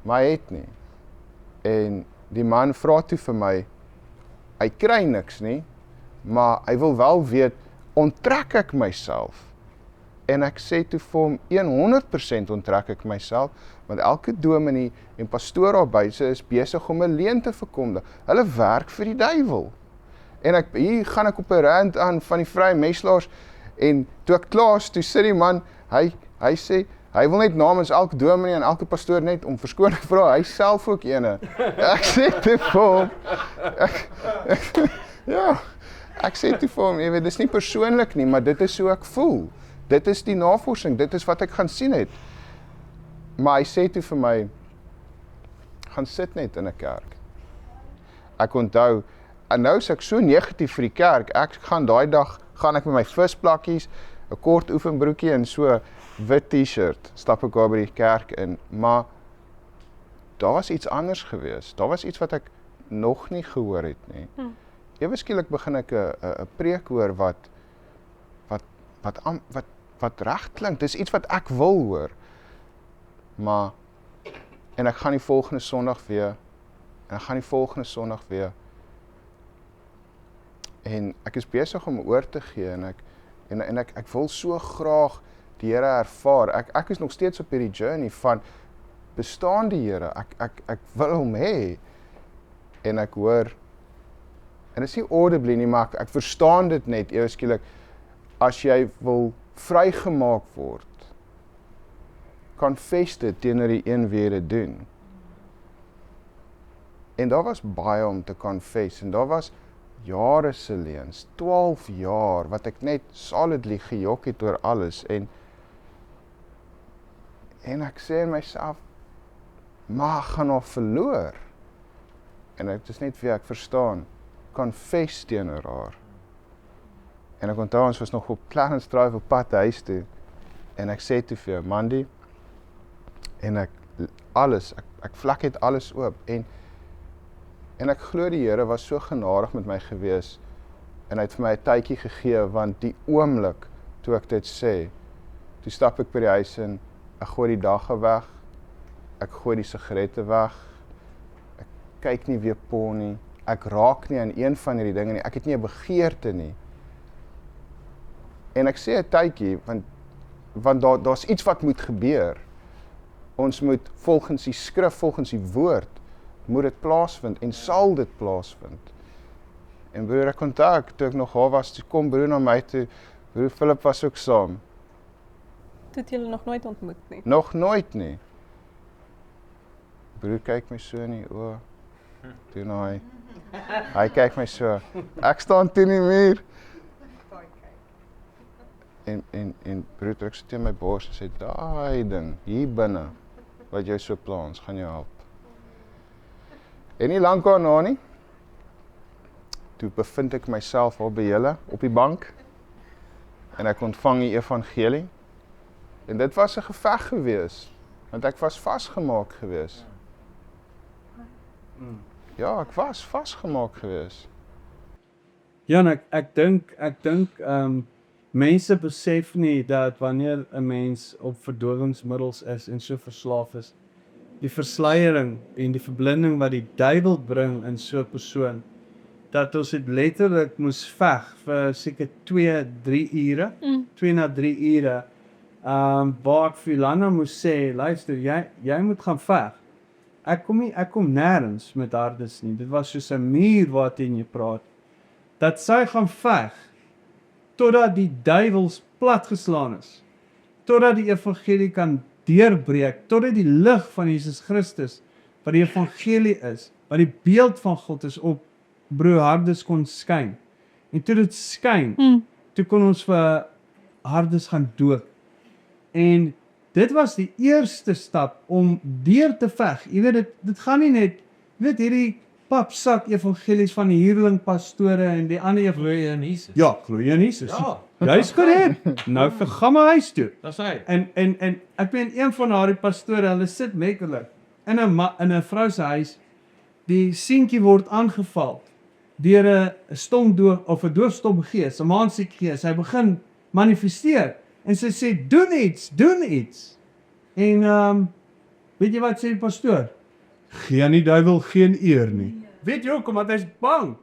Maar hy het nie. En die man vra toe vir my, hy kry niks nie, maar hy wil wel weet, onttrek ek myself? En ek sê toe vir hom, 100% onttrek ek myself, want elke dominee en pastoor daar buite is besig om 'n leuen te verkondig. Hulle werk vir die duiwel. En hier gaan ek op 'n rant aan van die Vrye Meslaers, en toe ek klaar is, toe sit die man, hy sê, hy wil net namens elke dominee en elke pastoor net om verskoning vra, hy self ook ene. Ek sê toe vir hom, ek sê toe vir hom, jy weet, dis nie persoonlik nie, maar dit is hoe ek voel. Dit is die navorsing, dit is wat ek gaan sien het. Maar hy sê toe vir my, gaan sit net in 'n kerk. Ek onthou, en nou is ek so negatief vir die kerk, ek gaan daai dag, gaan ek met my visplakkies, 'n kort oefenbroekie en so wit T-shirt, stap ek daar by die kerk in, maar daar was iets anders gewees. Daar was iets wat ek nog nie gehoor het nie. Ewe skielik begin ek 'n preek hoor wat reg klink. Dis iets wat ek wil hoor. Maar en ek gaan die volgende Sondag weer. En ek is besig om oor te gee en ek wil so graag die Here ervaar. Ek is nog steeds op hierdie journey van bestaan die Here. Ek wil hom hê. En ek hoor en dit is nie audibly nie, maar ek verstaan dit net ewe skielik. As jy wil vrygemaak word, confess dit teenoor die een wie jy dit doen. En daar was baie om te confess, en daar was jare se leuns, 12 jaar, wat ek net solidly gejok het oor alles, en ek sê in myself, maar ek gaan al verloor. En dit is net wie ek verstaan, confess teenoor haar. En ek onthou, ons was nog op Clarence Drive op pad huis toe, en ek sê toe vir Mandy, en ek vlak het alles oop, en ek glo die Here was so genadig met my gewees, en hy het vir my 'n tydjie gegee, want die oomblik, toe ek dit sê, toe stap ek by die huis in, ek gooi die dagga weg, ek gooi die sigarette weg, ek kyk nie weer porn nie, ek raak nie aan een van hierdie dinge nie, ek het nie 'n begeerte nie. En ek sê 'n tydjie, want daar's iets wat moet gebeur. Ons moet volgens die skrif, volgens die woord, moet dit plaasvind en sal dit plaasvind. En broer, ek onthou, toe ek nog daar was, toe kom broer na my toe, broer Philip was ook saam. Toe het julle nog nooit ontmoet nie? Nog nooit nie. Broer kyk my so in die oë, toe nou hy kyk my so, ek staan teen die muur. En broer trek so teen my bors en sê, daai ding, hier binne, wat jy so plans, gaan jou help. En nie lank daarna nie, toe bevind ek myself al by julle, op die bank, en ek ontvang die evangelie, en dit was 'n geveg gewees, want ek was vasgemaak gewees. Ja, ek was vasgemaak gewees. Ja, en ek dink mense besef nie dat wanneer 'n mens op verdowingsmiddels is en so verslaaf is, die versleiering en die verblinding wat die duiwel bring in so 'n persoon, dat ons dit letterlik moes veg vir seker 2-3 ure, 2 na 3 ure, waar ek vir Lana moes sê, luister, jy moet gaan veg. Ek kom nêrens met hardes nie, dit was soos 'n muur waarteen jy praat, dat sy gaan veg, totdat die duiwels platgeslaan is, totdat die evangelie kan deurbreek, totdat die lig van Jesus Christus, wat die evangelie is, wat die beeld van God is, op broer Hardes kon skyn. En toe dit skyn, toe kon ons vir Hardes gaan doop. En dit was die eerste stap om deur te veg. Jy weet, dit gaan nie net, jy weet, hierdie papsak evangelies van die huurling pastore en die ander Glo jy in Jesus? Ja, glo jy in Jesus. Ja. Jy's korrek. Nou vir gaan my huis toe. Dis hy. En ek weet een van daardie pastore, hulle sit letterlik in 'n vrou se huis, die seentjie word aangeval deur 'n stomdoof of 'n doofstom gees, 'n maansiek gees. Hy begin manifesteer en sy sê doen iets. En weet jy wat sê die pastoor? Gee aan die duiwel geen eer nie. Weet jy hoekom? Want hy's bang.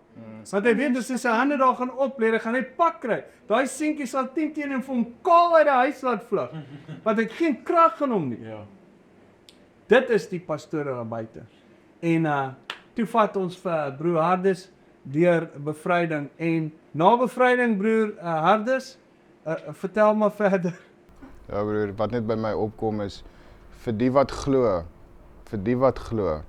Want hy weet as hy sy hande daar gaan oplê, hy gaan hy pak kry. Daai seentjie sal 10 teen hom vir hom kaal uit die huis laat vlug. Want hy het geen krag in hom nie. Ja. Dit is die pastore daar buite. En toe vat ons vir broer Hardes deur bevryding. En na bevryding broer Hardes, vertel maar verder. Ja broer, wat net by my opkom is, vir die wat glo,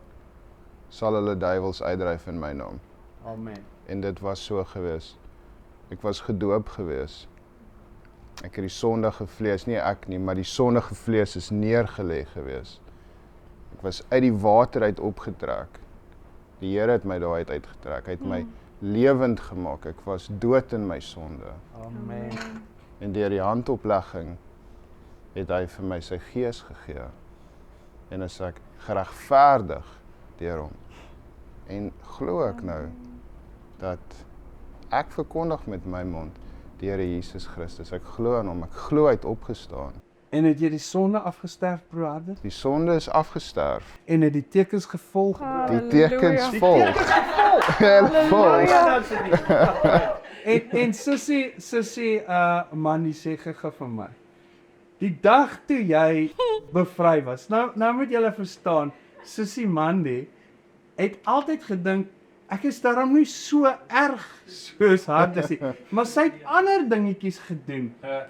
sal hulle duiwels uitdryf in my naam. Amen. En dit was so gewees. Ek was gedoop gewees. Ek het die sondige vlees, nie ek nie, maar die sondige vlees is neergelê gewees. Ek was uit die water uit opgetrek. Die Here het my daar uitgetrek. Hy het my lewend gemaak. Ek was dood in my sonde. Amen. En deur die handoplegging het hy vir my sy gees gegee. En is ek geregverdig deur hom. En glo ek nou dat ek verkondig met my mond die Here Jesus Christus. Ek glo aan hom, ek glo hy het opgestaan. En het jy die sonde afgesterf, broer Hardes? Die sonde is afgesterf. En het die tekens gevolg? Die tekens volg. Hulle volg. En sussie Mandy sê gou vir my. Die dag toe jy bevry was. Nou moet julle verstaan, sussie Mandy het altyd gedink ek is daarom nie so erg soos Hardes nie, maar sy het ander dingetjies gedoen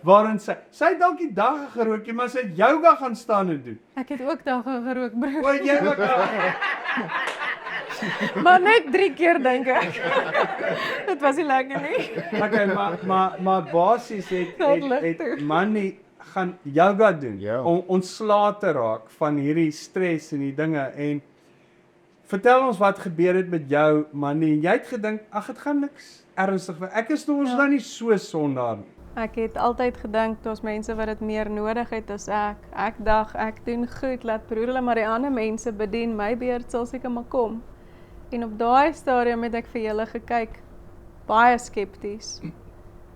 waarin sy het dalk die dae gerook, maar sy het yoga gaan staan en doen. Ek het ook dae gerook, broer. O, jy ook. Maar net 3 keer dink ek. Dit was nie lekker nie. Okay, maar basies het Mandy gaan yoga doen Ja. om ontslae te raak van hierdie stres en die dinge en vertel ons wat gebeur het met jou Mandy en jy het gedink ag dit gaan niks ernstig wees. Ek is ons nou nie so sondaar nie. Ek het altyd gedink daar's mense wat dit meer nodig het as ek. Ek dink ek doen goed, laat broer hulle maar die ander mense bedien, my beurt sal seker maar kom. En op daai stadium het ek vir julle gekyk, baie skepties.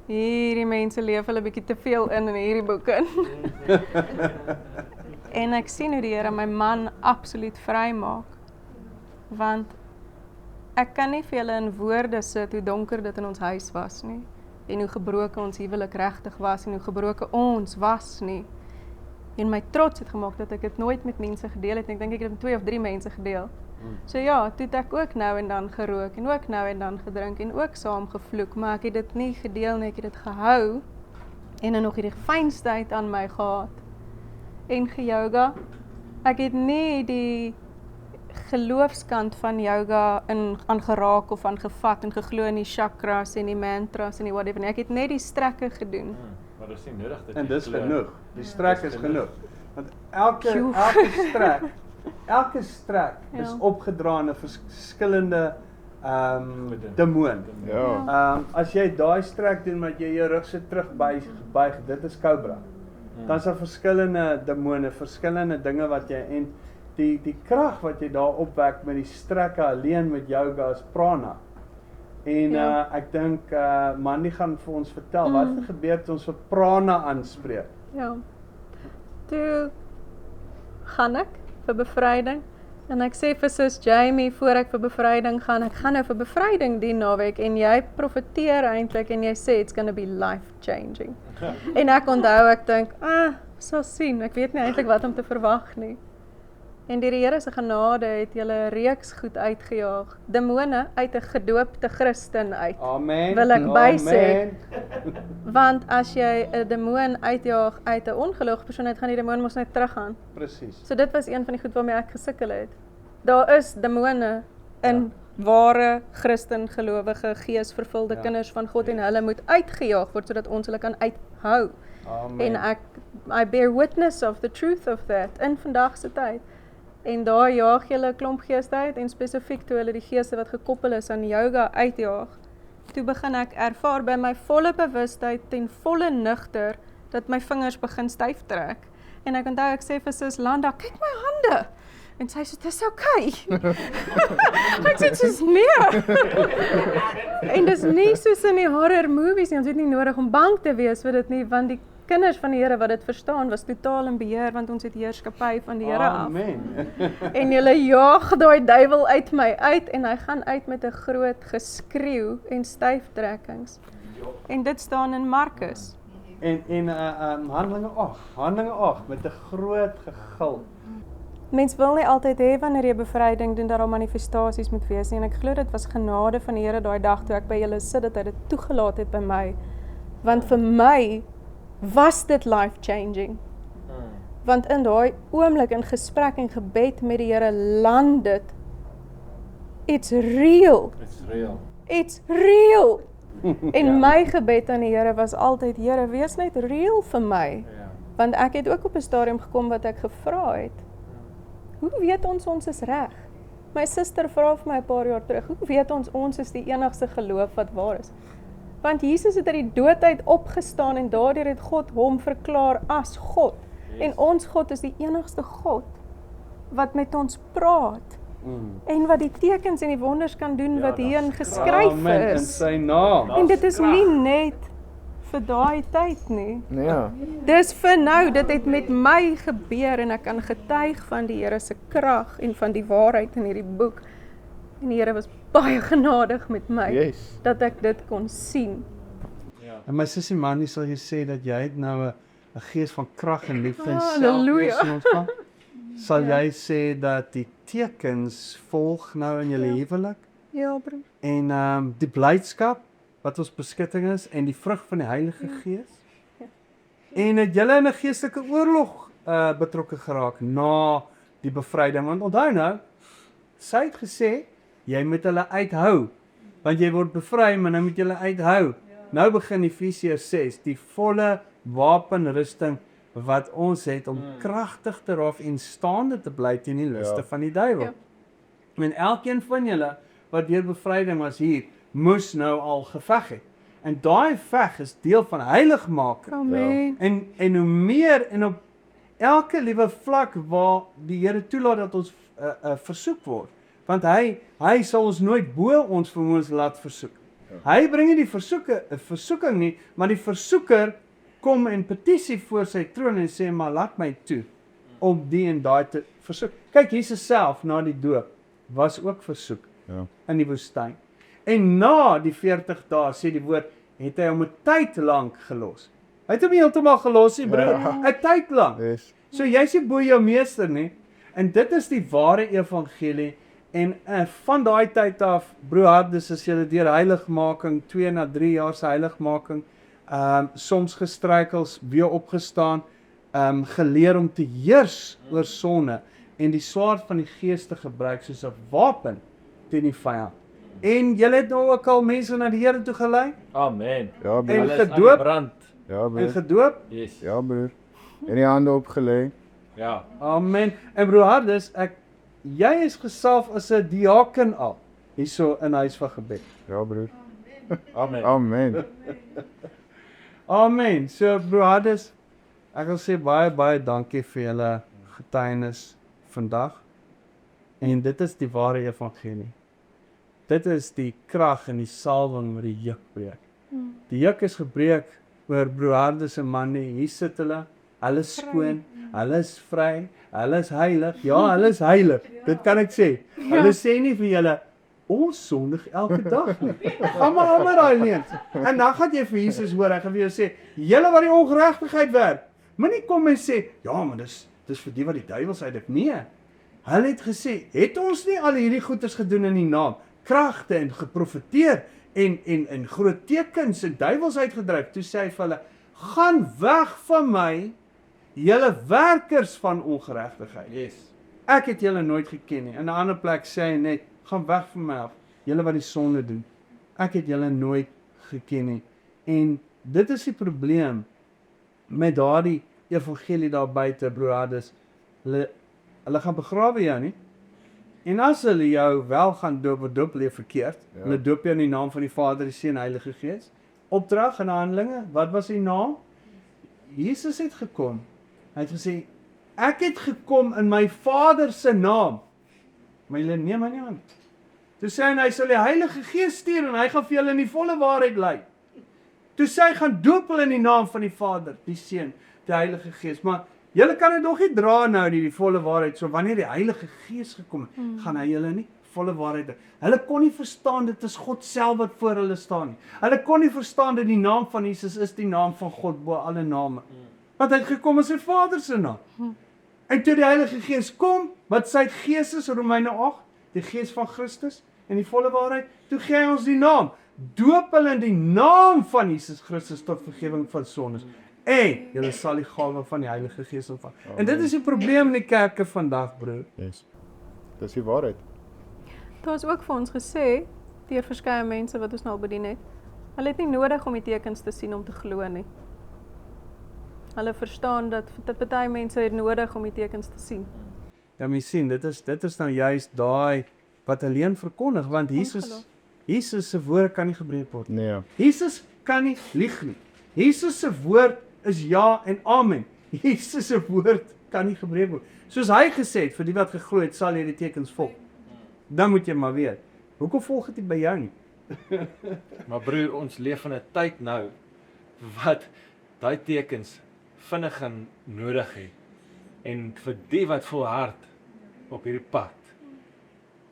Hierdie mense leef hulle bietjie te veel in hierdie boek in. En ek sien hoe die Here my man absoluut vrymaak. Want ek kan nie vir julle in woorde sit hoe donker dit in ons huis was nie. En hoe gebroken ons huwelik regtig was en hoe gebroken ons was nie. En my trots het gemaak dat ek dit nooit met mense gedeel het. En ek dink ek het met 2 of 3 mense gedeel. So ja, toe het ek ook nou en dan gerook en ook nou en dan gedrink en ook saam gevloek, maar ek het dit nie gedeel nie, ek het dit gehou en dan nog hierdie fynheid aan my gehad. En geyoga, ek het nie die geloofskant van yoga aangeraak of aangevat en geglo in die chakras en die mantras en die whatever nie. Ek het net die strekke gedoen. Maar dit is nie nodig dat En dis glo. genoeg. Die strek is Dis genoeg. Want elke strek is opgedra in 'n verskillende demoon. Ja. As jy daai strek doen met jy jou rug so terug buig, dit is cobra. Dan is daar verskillende demone, verskillende dinge wat jy en die krag wat jy daar opwek met die strekke alleen met yoga is prana. En ek dink Mandy gaan vir ons vertel wat het gebeur toe ons vir prana aanspreek. Ja. Toe gaan ek vir bevryding en ek sê vir sis Jamie voor ek vir bevryding gaan, ek gaan nou vir bevryding die naweek en jy profeteer eintlik en jy sê it's going to be life changing. En ek onthou ek dink, sal sien, ek weet nie eintlik wat om te verwag nie. En deur die Here se genade het jy 'n reeks goed uitgejaag. Demone uit 'n gedoopte Christen uit. Amen. Wil ek bysê. Amen. Want as jy 'n demoon uitjaag uit 'n ongeloofige persoon uit, gaan die demoon mos net teruggaan. Presies. So dit was een van die goed waarmee ek gesukkel het. Daar is demone in ware Christen gelowige geesvervulde kinders van God en hulle moet uitgejaag word sodat ons hulle kan uithou. Amen. En I bear witness of the truth of that in vandag se tyd. En daar jaag jy 'n klomp geeste uit en spesifiek toe hulle die geeste wat gekoppel is aan yoga uitjaag. Toe begin ek ervaar by my volle bewustheid ten volle nugter dat my vingers begin styf trek. En ek onthou ek sê vir sis Landa, kyk my hande. En sy sê, dis okay. Ek sê, dis nee. En dis nie soos in die horror movies nie, ons het nie nodig om bang te wees vir dit nie, want die kinders van die Here wat dit verstaan, was totaal in beheer, want ons het heerskappy van die Here af. Amen. En julle jaag daai duiwel uit my uit, en hy gaan uit met 'n groot geskreeu en styftrekkings. En dit staan in Markus. En Handelinge 8 met 'n groot gegil. Mens wil nie altyd hê wanneer jy bevryding doen dat daar manifestasies moet wees nie, en ek glo dit was genade van die Here daai dag toe ek by julle sit dat hy dit toegelaat het by my. Want vir my was dit life changing. Want in daai oomblik in gesprek en gebed met die Here land dit. It's real. It's real. It's real. En my gebed aan die Here was altyd, Here, wees net real vir my. Ja. Want ek het ook op 'n stadium gekom wat ek gevra het. Hoe weet ons is reg? My suster vra vir my 'n paar jaar terug, hoe weet ons is die enigste geloof wat waar is? Want Jesus het uit die dood uit opgestaan en daardeur het God hom verklaar as God. En ons God is die enigste God wat met ons praat. En wat die tekens en die wonders kan doen wat hierin geskryf Amen, in is. sy naam. En dit is nie net vir daai tyd nie. Ja. Dis vir nou, dit het met my gebeur en ek kan getuig van die Here se krag en van die waarheid in hierdie boek. En die Here was baie genadig met my, Yes. dat ek dit kon sien. En my sussie Mandy sal jy sê dat jy het nou 'n gees van krag en liefde en Halleluja. selfwees in ons kan. Sal jy sê dat die tekens volg nou in julle huwelik Ja, broer. en die blydskap wat ons beskutting is en die vrug van die Heilige Gees? En het julle in 'n geestelike oorlog betrokke geraak na die bevryding? Want onthou nou, sy het gesê jy moet hulle uithou, want jy word bevry, maar nou moet jy hulle uithou. Nou begin Efesiërs 6, die volle wapenrusting wat ons het om kragtig te raak en staande te bly teen die luste van die duiwel. Ja. En elkeen van julle wat deur bevryding was hier, moes nou al geveg het. En daai veg is deel van heiligmaking. Amen. En hoe meer en op elke liewe vlak waar die Here toelaat dat ons versoek word. Want hy sal ons nooit bo ons vermoëns laat versoek. Hy bring nie die versoeking nie, maar die versoeker kom en petisie voor sy troon en sê, maar laat my toe om die en daai te versoek. Kyk, Jesus self na die doop was ook versoek in die woestyn. En na die 40 dae, sê die woord, het hy hom 'n tyd lank gelos. Hy het hom nie heeltemal gelos nie, broer, 'n tyd lank. Yes. So jy's nie bo jou meester nie. En dit is die ware evangelie. En van daai tyd af, broer Hardes, as jy deur heiligmaking, 2 na 3 jaar se heiligmaking, soms gestruikels, weer opgestaan, geleer om te heers oor sonde en die swaard van die gees te gebruik soos 'n wapen teen die vyand. En julle het nou ook al mense na die Here toe gelei Amen. Ja, en broer. gedoop Brand. Ja, en broer. gedoop. Yes. Ja, broer. En die hande opgelê. Ja. Amen. En broer Hardes, jy is gesalf as 'n diaken al hierso in huis van gebed. Ja, broer. Amen. Amen. Amen. So broer Hardes, ek wil sê baie dankie vir julle getuienis vandag. En dit is die ware evangelie. Dit is die krag en die salwing wat die juk breek. Die juk is gebreek oor broer Hardes en Mandy. Hier sit hulle is skoon, hulle is vry, hulle is heilig. Ja, hulle is heilig. Dit kan ek sê. Hulle sê nie vir julle ons sondig elke dag nie. Gaan maar daai leens. En dan gaan jy vir Jesus hoor, hy gaan vir jou sê, julle wat die ongeregtigheid werk, moenie kom en sê, ja, maar dis vir die wat die duiwels uitdruk. Nee. Hulle het gesê, het ons nie al hierdie goeders gedoen in die naam, kragte en geprofeteer en groot tekens en duiwels uitgedryf. Toe sê hy vir hulle, gaan weg van my, julle werkers van ongeregtigheid. Yes. Ek het julle nooit geken nie. In 'n ander plek sê hy net, gaan weg van my af, julle wat die sonde doen. Ek het julle nooit geken nie. En dit is die probleem met daardie evangelie daar buite, broer Hardes. Hulle gaan begrawe jou nie. En as hulle jou wel gaan doop hulle verkeerd. Ja. Hulle doop jou in die naam van die Vader, die Seun en Heilige Gees. Opdrag en Handelinge, wat was die naam? Jesus het gekom. Hy het gesê, ek het gekom in my Vader se naam. Maar julle neem my nie aan. Toe sê hy sal die Heilige Gees stuur en hy gaan vir julle in die volle waarheid lei. Toe sê hy gaan doop hulle in die naam van die Vader, die Seun, die Heilige Gees. Maar julle kan dit nog nie dra nou die volle waarheid. So wanneer die Heilige Gees gekom het, gaan hy julle nie volle waarheid. Hulle kon nie verstaan dit is God self wat voor hulle staan nie. Hulle kon nie verstaan dat die naam van Jesus is die naam van God bo alle name. Want hy het gekom in sy Vader se naam. En toe die Heilige Gees kom, wat sy Gees is, Romeine 8, die Gees van Christus en die volle waarheid, toe gee hy ons die naam. Doop hulle in die naam van Jesus Christus tot vergifnis van sondes. En julle sal die gawe van die Heilige Gees ontvang. En dit is die probleem in die kerke vandag, broer. Yes. Dis die waarheid. Daar is ook vir ons gesê, deur verskeie mense wat ons nou al bedien het, hulle het nie nodig om die tekens te sien om te glo nie. Hulle verstaan dat party mense het nodig om die tekens te sien. Ja, mens sien, dit is nou juist daai wat alleen verkondig, want Jesus Jesus se woord kan nie gebreek word nie. Nee. Jesus kan nie lieg nie. Jesus se woord is ja en amen. Jesus se woord kan nie gebreek word. Soos hy gesê het, vir die wat geglo het, sal jy die tekens volg. Dan moet jy maar weet, hoekom volg dit nie by jou nie? Maar broer, ons leef in 'n tyd nou wat daai tekens vinnig gaan nodig het. En vir die wat volhard op hierdie pad,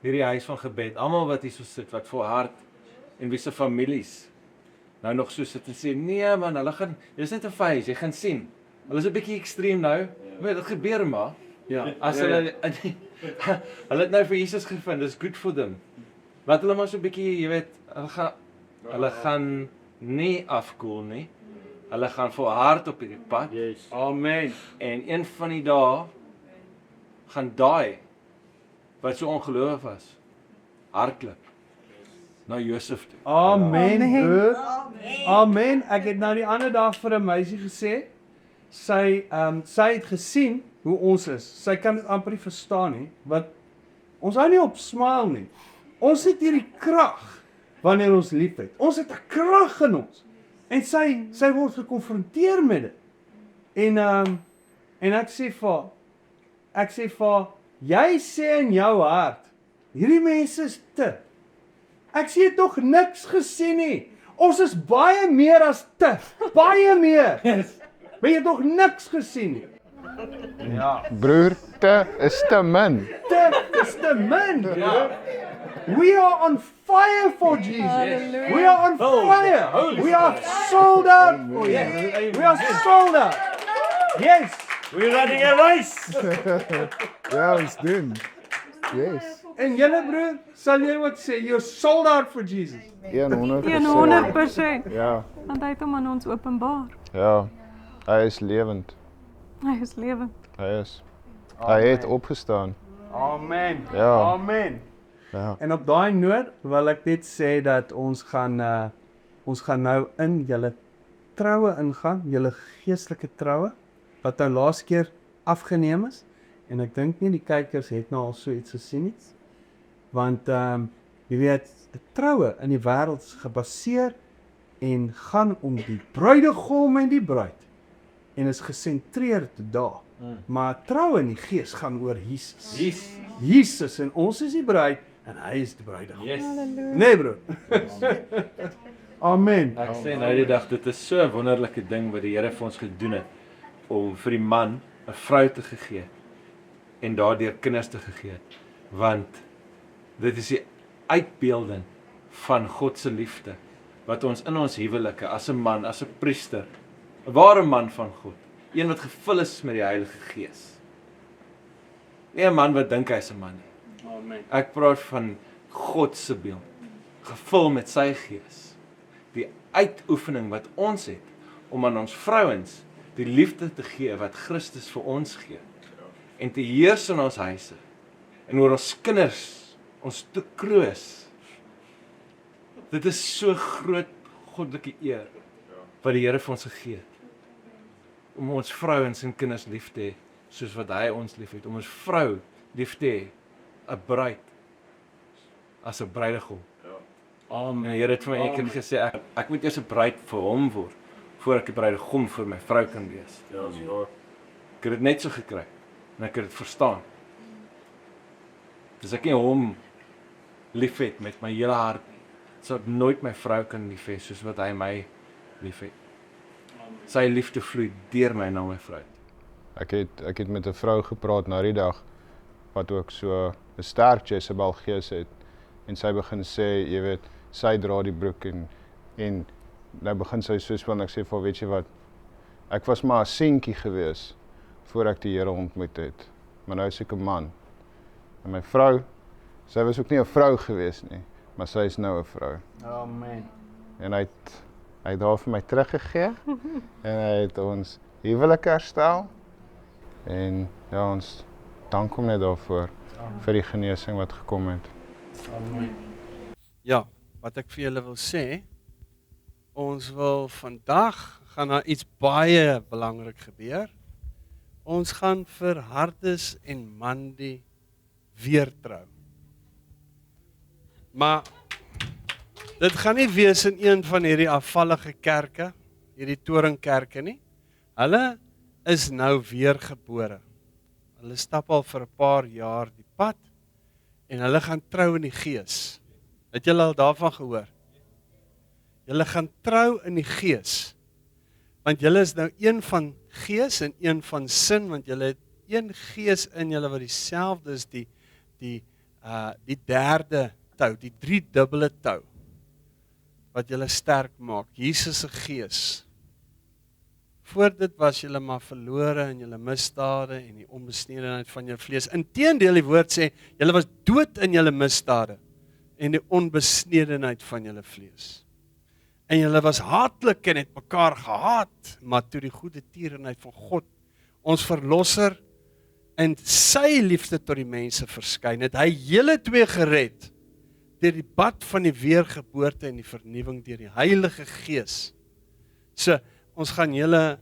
hierdie huis van gebed, almal wat hier so sit, wat volhard en wie se families nou nog so sit en sê, nee man, hulle gaan, dis net 'n phase, jy gaan sien. Hulle is 'n bietjie ekstreem nou, maar dit gebeur maar. Ja, As hulle hulle het nou vir Jesus gevind, dis good for them. Laat hulle maar so 'n bietjie, jy weet, hulle gaan nie afkoel nie. Hulle gaan volhard op hierdie pad. Yes. Amen. En een van die dae gaan daai wat so ongelowig was, hardloop na Josef toe. Amen. Amen. Broer. Amen. Ek het nou die ander dag vir 'n meisie gesê, sy het gesien hoe ons is. Sy kan dit amper nie verstaan nie, want ons hou nie op smile nie. Ons het hierdie krag wanneer ons liefhet. Ons het 'n krag in ons. En sy word gekonfronteer met dit. En ek sê vir haar, jy sê in jou hart, hierdie mense is te. Ek sê het nog niks gesien nie. Ons is baie meer as te. Baie meer. Maar jy het nog niks gesien nie. Ja. Broer, te is te min. Te is te min. Ja. We are on fire for Jesus. Hallelujah. We are on fire. We are sold out for Him. We are sold out. Yes. We're running a race. Ja, ons doen. Yes. En julle broer, sal jy wat sê? You're sold out for Jesus. 100%. 100%. Ja, Want hy het hom aan ons openbaar. ja. Hy is lewend. Hy is lewend. Hy is. Hy het opgestaan. Amen. Ja. Amen. Ja. En op daai noot wil ek net sê dat ons gaan nou in julle troue ingaan, julle geestelike troue wat nou laas keer afgeneem is. En ek dink nie die kykers het nou al so iets gesien nie. Want jy weet, die troue in die wêreld is gebaseer en gaan om die bruidegom en die bruid. En is gesentreerd daar. Maar troue in die gees gaan oor Jesus. Yes. Jesus en ons is die bruid en hy is die bruidegom. Yes. Nee bro. Amen. Ek sê nou die dag, dit is so 'n wonderlike ding wat die Here vir ons gedoen het om vir die man 'n vrou te gegee en daardeur kinders te gegee het. Want dit is die uitbeelding van God se liefde wat ons in ons huwelike as 'n man, as 'n priester, 'n ware man van God, een wat gevul is met die Heilige Gees. Nie 'n man wat dink hy's 'n man nie. Amen. Ek praat van God se beeld, gevul met sy Gees. Die uitoefening wat ons het om aan ons vrouens die liefde te gee wat Christus vir ons gee. En te heers in ons huise en oor ons kinders, ons te kroos. Dit is so groot goddelike eer wat die Here vir ons gegee het. Om ons vrouens en kinders lief te hê soos wat hy ons liefhet, om ons vrou lief te hê, 'n bruid as 'n bruidegom. En die Here het vir my een keer gesê ek moet eers 'n bruid vir hom word voor ek 'n bruidegom vir my vrou kan wees. Ja, ja. Ek het dit net so gekry en ek het dit verstaan. Dis ek nie hom liefhet met my hele hart, sou ek nooit my vrou kan lief hê soos wat hy my liefhet. Sy liefde vloei deur my na my vrou. Ek het met 'n vrou gepraat na die dag wat ook so 'n sterk Jezebel gees het en sy begin sê, jy weet, sy dra die broek en nou begin sy soos van ek sê vir weet jy wat, ek was maar 'n seentjie gewees voor ek die Here ontmoet het. Maar nou is ek 'n man. En my vrou, sy was ook nie 'n vrou gewees nie, maar sy is nou 'n vrou. Amen. En hy het daar vir my teruggegee en hy het ons huwelik herstel. En ja, ons dank hom net daarvoor vir die genesing wat gekom het. Amen. Ja, wat ek vir julle wil sê, ons wil vandag gaan daar iets baie belangrik gebeur. Ons gaan vir Hardes en Mandy weer trou. Maar Dit gaan nie wees in een van hierdie afvallige kerke, hierdie toringkerke nie. Hulle is nou weergebore. Hulle stap al vir 'n paar jaar die pad en hulle gaan trou in die gees. Het julle al daarvan gehoor? Julle gaan trou in die gees. Want julle is nou een van gees en een van sin, want julle het een gees in julle wat dieselfde is, die derde tou, die driedubbele tou, wat julle sterk maak, Jesus se gees. Voor dit was julle maar verlore in julle misdade en die onbesnedenheid van julle vlees. Inteendeel, die woord sê, julle was dood in julle misdade en die onbesnedenheid van julle vlees. En julle was haatlik en het mekaar gehaat, maar toe die goeie tierenheid van God, ons verlosser, en sy liefde tot die mense verskyn het, hy julle twee gered, deur die bad van die weergeboorte en die vernuwing deur die Heilige Gees. So, ons gaan julle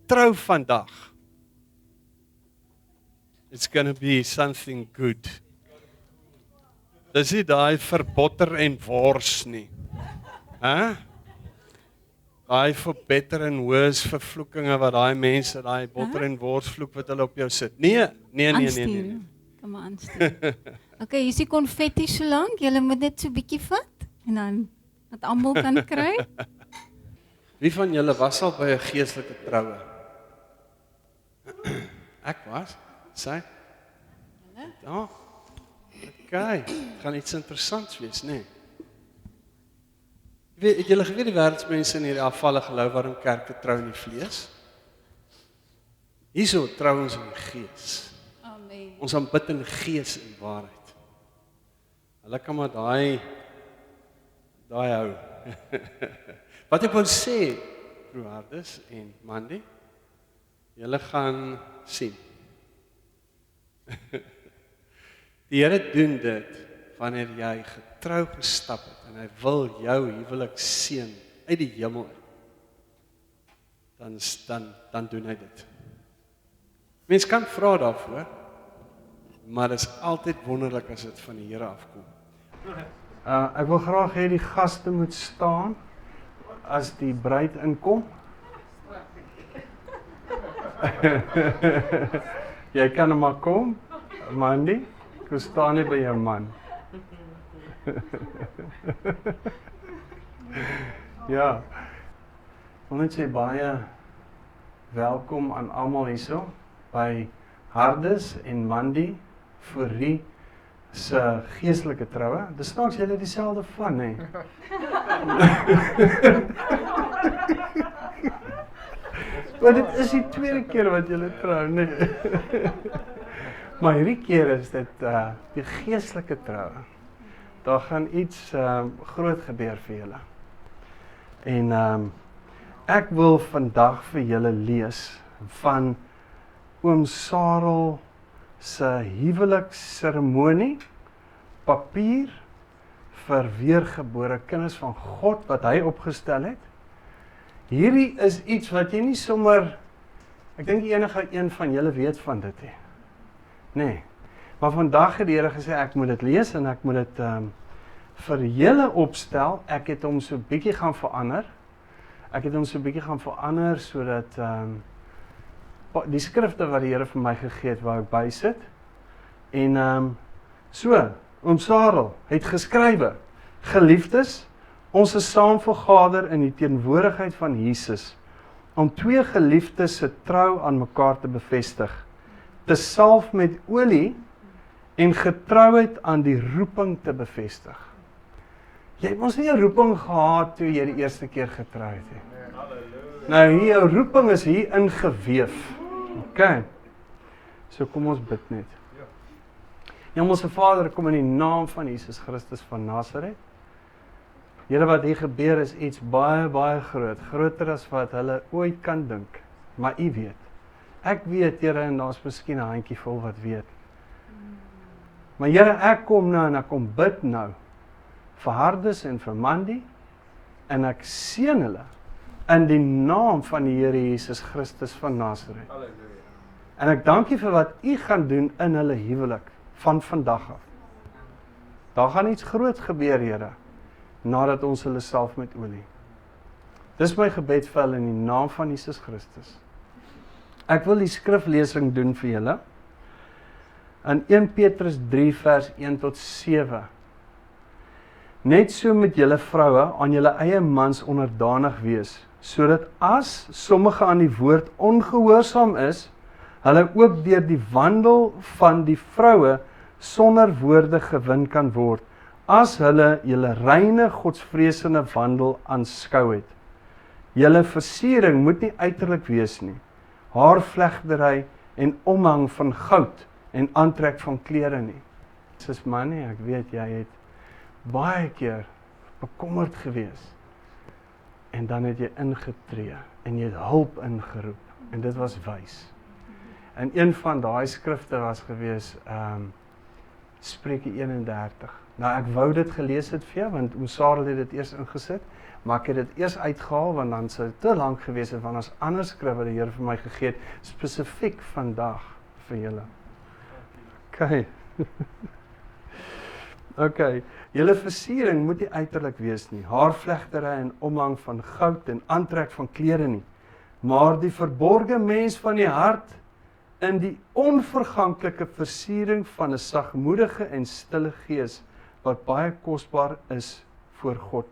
trou vandag. It's gonna be something good. Dis nie daai vir botter en wors nie. Daai vir better and worse vervloekinge wat daai mense, daai botter en wors vloek wat hulle op jou sit. Nee. Kom maar aanstuur. Okay, hier is die konfetti so lank. Julle moet net so 'n bietjie vat en dan dat almal kan kry. Wie van julle was al by 'n geestelike troue? Ek was. Sy? Ja. Okay, gaan iets interessants wees, nee. Het julle geweet die wêreldsmense in hierdie afvallige gelou waarom kerke trou in die vlees? Hierso trou ons in die gees. Amen. Ons aanbid in gees en waarheid. Hulle kan maar daai hou. Wat ek wil sê, broers en Mandy, julle gaan sien. Die Here doen dit wanneer jy getrou gestap het en hy wil jou huwelik seën uit die hemel uit. Dan doen hy dit. Mens kan vra daarvoor, maar dit is altyd wonderlik as dit van die Here afkom. Ek wil graag hê die gaste moet staan as die bruid inkom. Jy kan maar kom, Mandy. Ek staan nie by jou man. Ja. Ek wil net sê baie welkom aan almal hierso by Hardes en Mandy Fourie se geestelike troue. Dis snaaks julle dieselfde van, hè. Maar dit is die tweede keer wat julle trou, nee. Maar hierdie keer is dit die geestelike troue. Daar gaan iets groot gebeur vir julle. En ek wil vandag vir julle lees van oom Sarel se huweliksseremonie, papier vir weergebore kinders van God wat hy opgestel het. Hierdie is iets wat jy nie sommer, ek dink enige een van julle weet van dit nie. Nee, maar vandag het die Here gesê ek moet dit lees en ek moet dit vir julle opstel. Ek het hom so bietjie gaan verander. Sodat die skrifte wat die Here vir my gegee het, waar ek bysit. En oom Sarel het geskrywe: Geliefdes, ons is saam vergader in die teenwoordigheid van Jesus om twee geliefdes se trou aan mekaar te bevestig, te salf met olie en getrouheid aan die roeping te bevestig. Jy het mos nie 'n roeping gehad toe jy die eerste keer getrou het nie. Nou hier, jou roeping is hier ingeweef. OK. So kom ons bid net. Hemelse Vader, kom in die naam van Jesus Christus van Nasaret. Here, wat hier gebeur is iets baie, baie groot. Groter as wat hulle ooit kan dink. Maar U weet. Ek weet, Here, en daar's miskien 'n handjievol wat weet. Maar Here, ek kom nou en ek kom bid nou vir Hardes en vir Mandy en ek seën hulle in die naam van die Here Jesus Christus van Nasaret. En ek dank U vir wat U gaan doen in hulle huwelik van vandag af. Daar gaan iets groot gebeur, Here. nadat ons hulle salf met olie. Dis my gebed vir hulle in die naam van Jesus Christus. Ek wil die skriflesing doen vir julle. In 1 Petrus 3 vers 1 tot 7. Net so met julle vroue aan julle eie mans onderdanig wees, sodat as sommige aan die woord ongehoorsaam is, hulle ook deur die wandel van die vroue sonder woorde gewin kan word, as hulle julle reine godsvreesende wandel aanskou het. Julle versiering moet nie uiterlik wees nie, haarvlegtery en omhang van goud en aantrek van klere nie. Dis man, ek weet jy het baie keer bekommerd gewees en dan het jy ingetree en jy het hulp ingeroep en dit was wys. En een van daai skrifte was gewees Spreuke 31. Nou ek wou dit gelees het vir jou want ons Sarel het dit eers ingesit, maar ek het dit eers uitgehaal want dan sou dit te lank gewees het want as ander skrif wat die Here vir my gegee het spesifiek vandag vir julle. Okay. Okay, julle versiering moet nie uiterlik wees nie, haarvlegtery en omhang van goud en aantrek van klere nie, maar die verborge mens van die hart in die onverganklike versiering van 'n sagmoedige en stille gees wat baie kosbaar is voor God.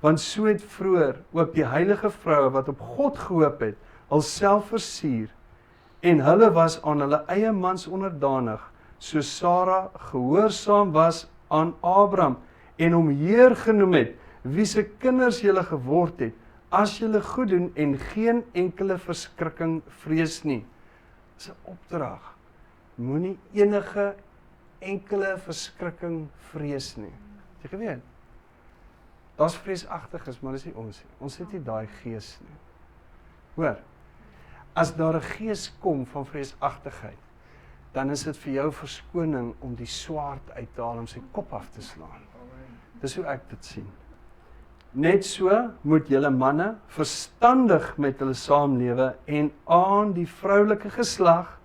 Want so het vroeër ook die heilige vroue wat op God gehoop het, alself versier en hulle was aan hulle eie mans onderdanig, soos Sara gehoorsaam was aan Abraham en hom Heer genoem het, wie se kinders julle geword het, as julle goed doen en geen enkele verskrikking vrees nie. Dis 'n opdrag. Moenie enige enkele verskrikking vrees nie. Het jy geweet? Daar's vreesagtiges, maar dis nie ons nie. Ons het nie daai gees nie. Hoor, as daar 'n gees kom van vreesagtigheid, dan is dit vir jou verskoning om die swaard uit te haal om sy kop af te slaan. Dis hoe ek dit sien. Net so moet julle manne verstandig met hulle saamlewe en aan die vroulike geslag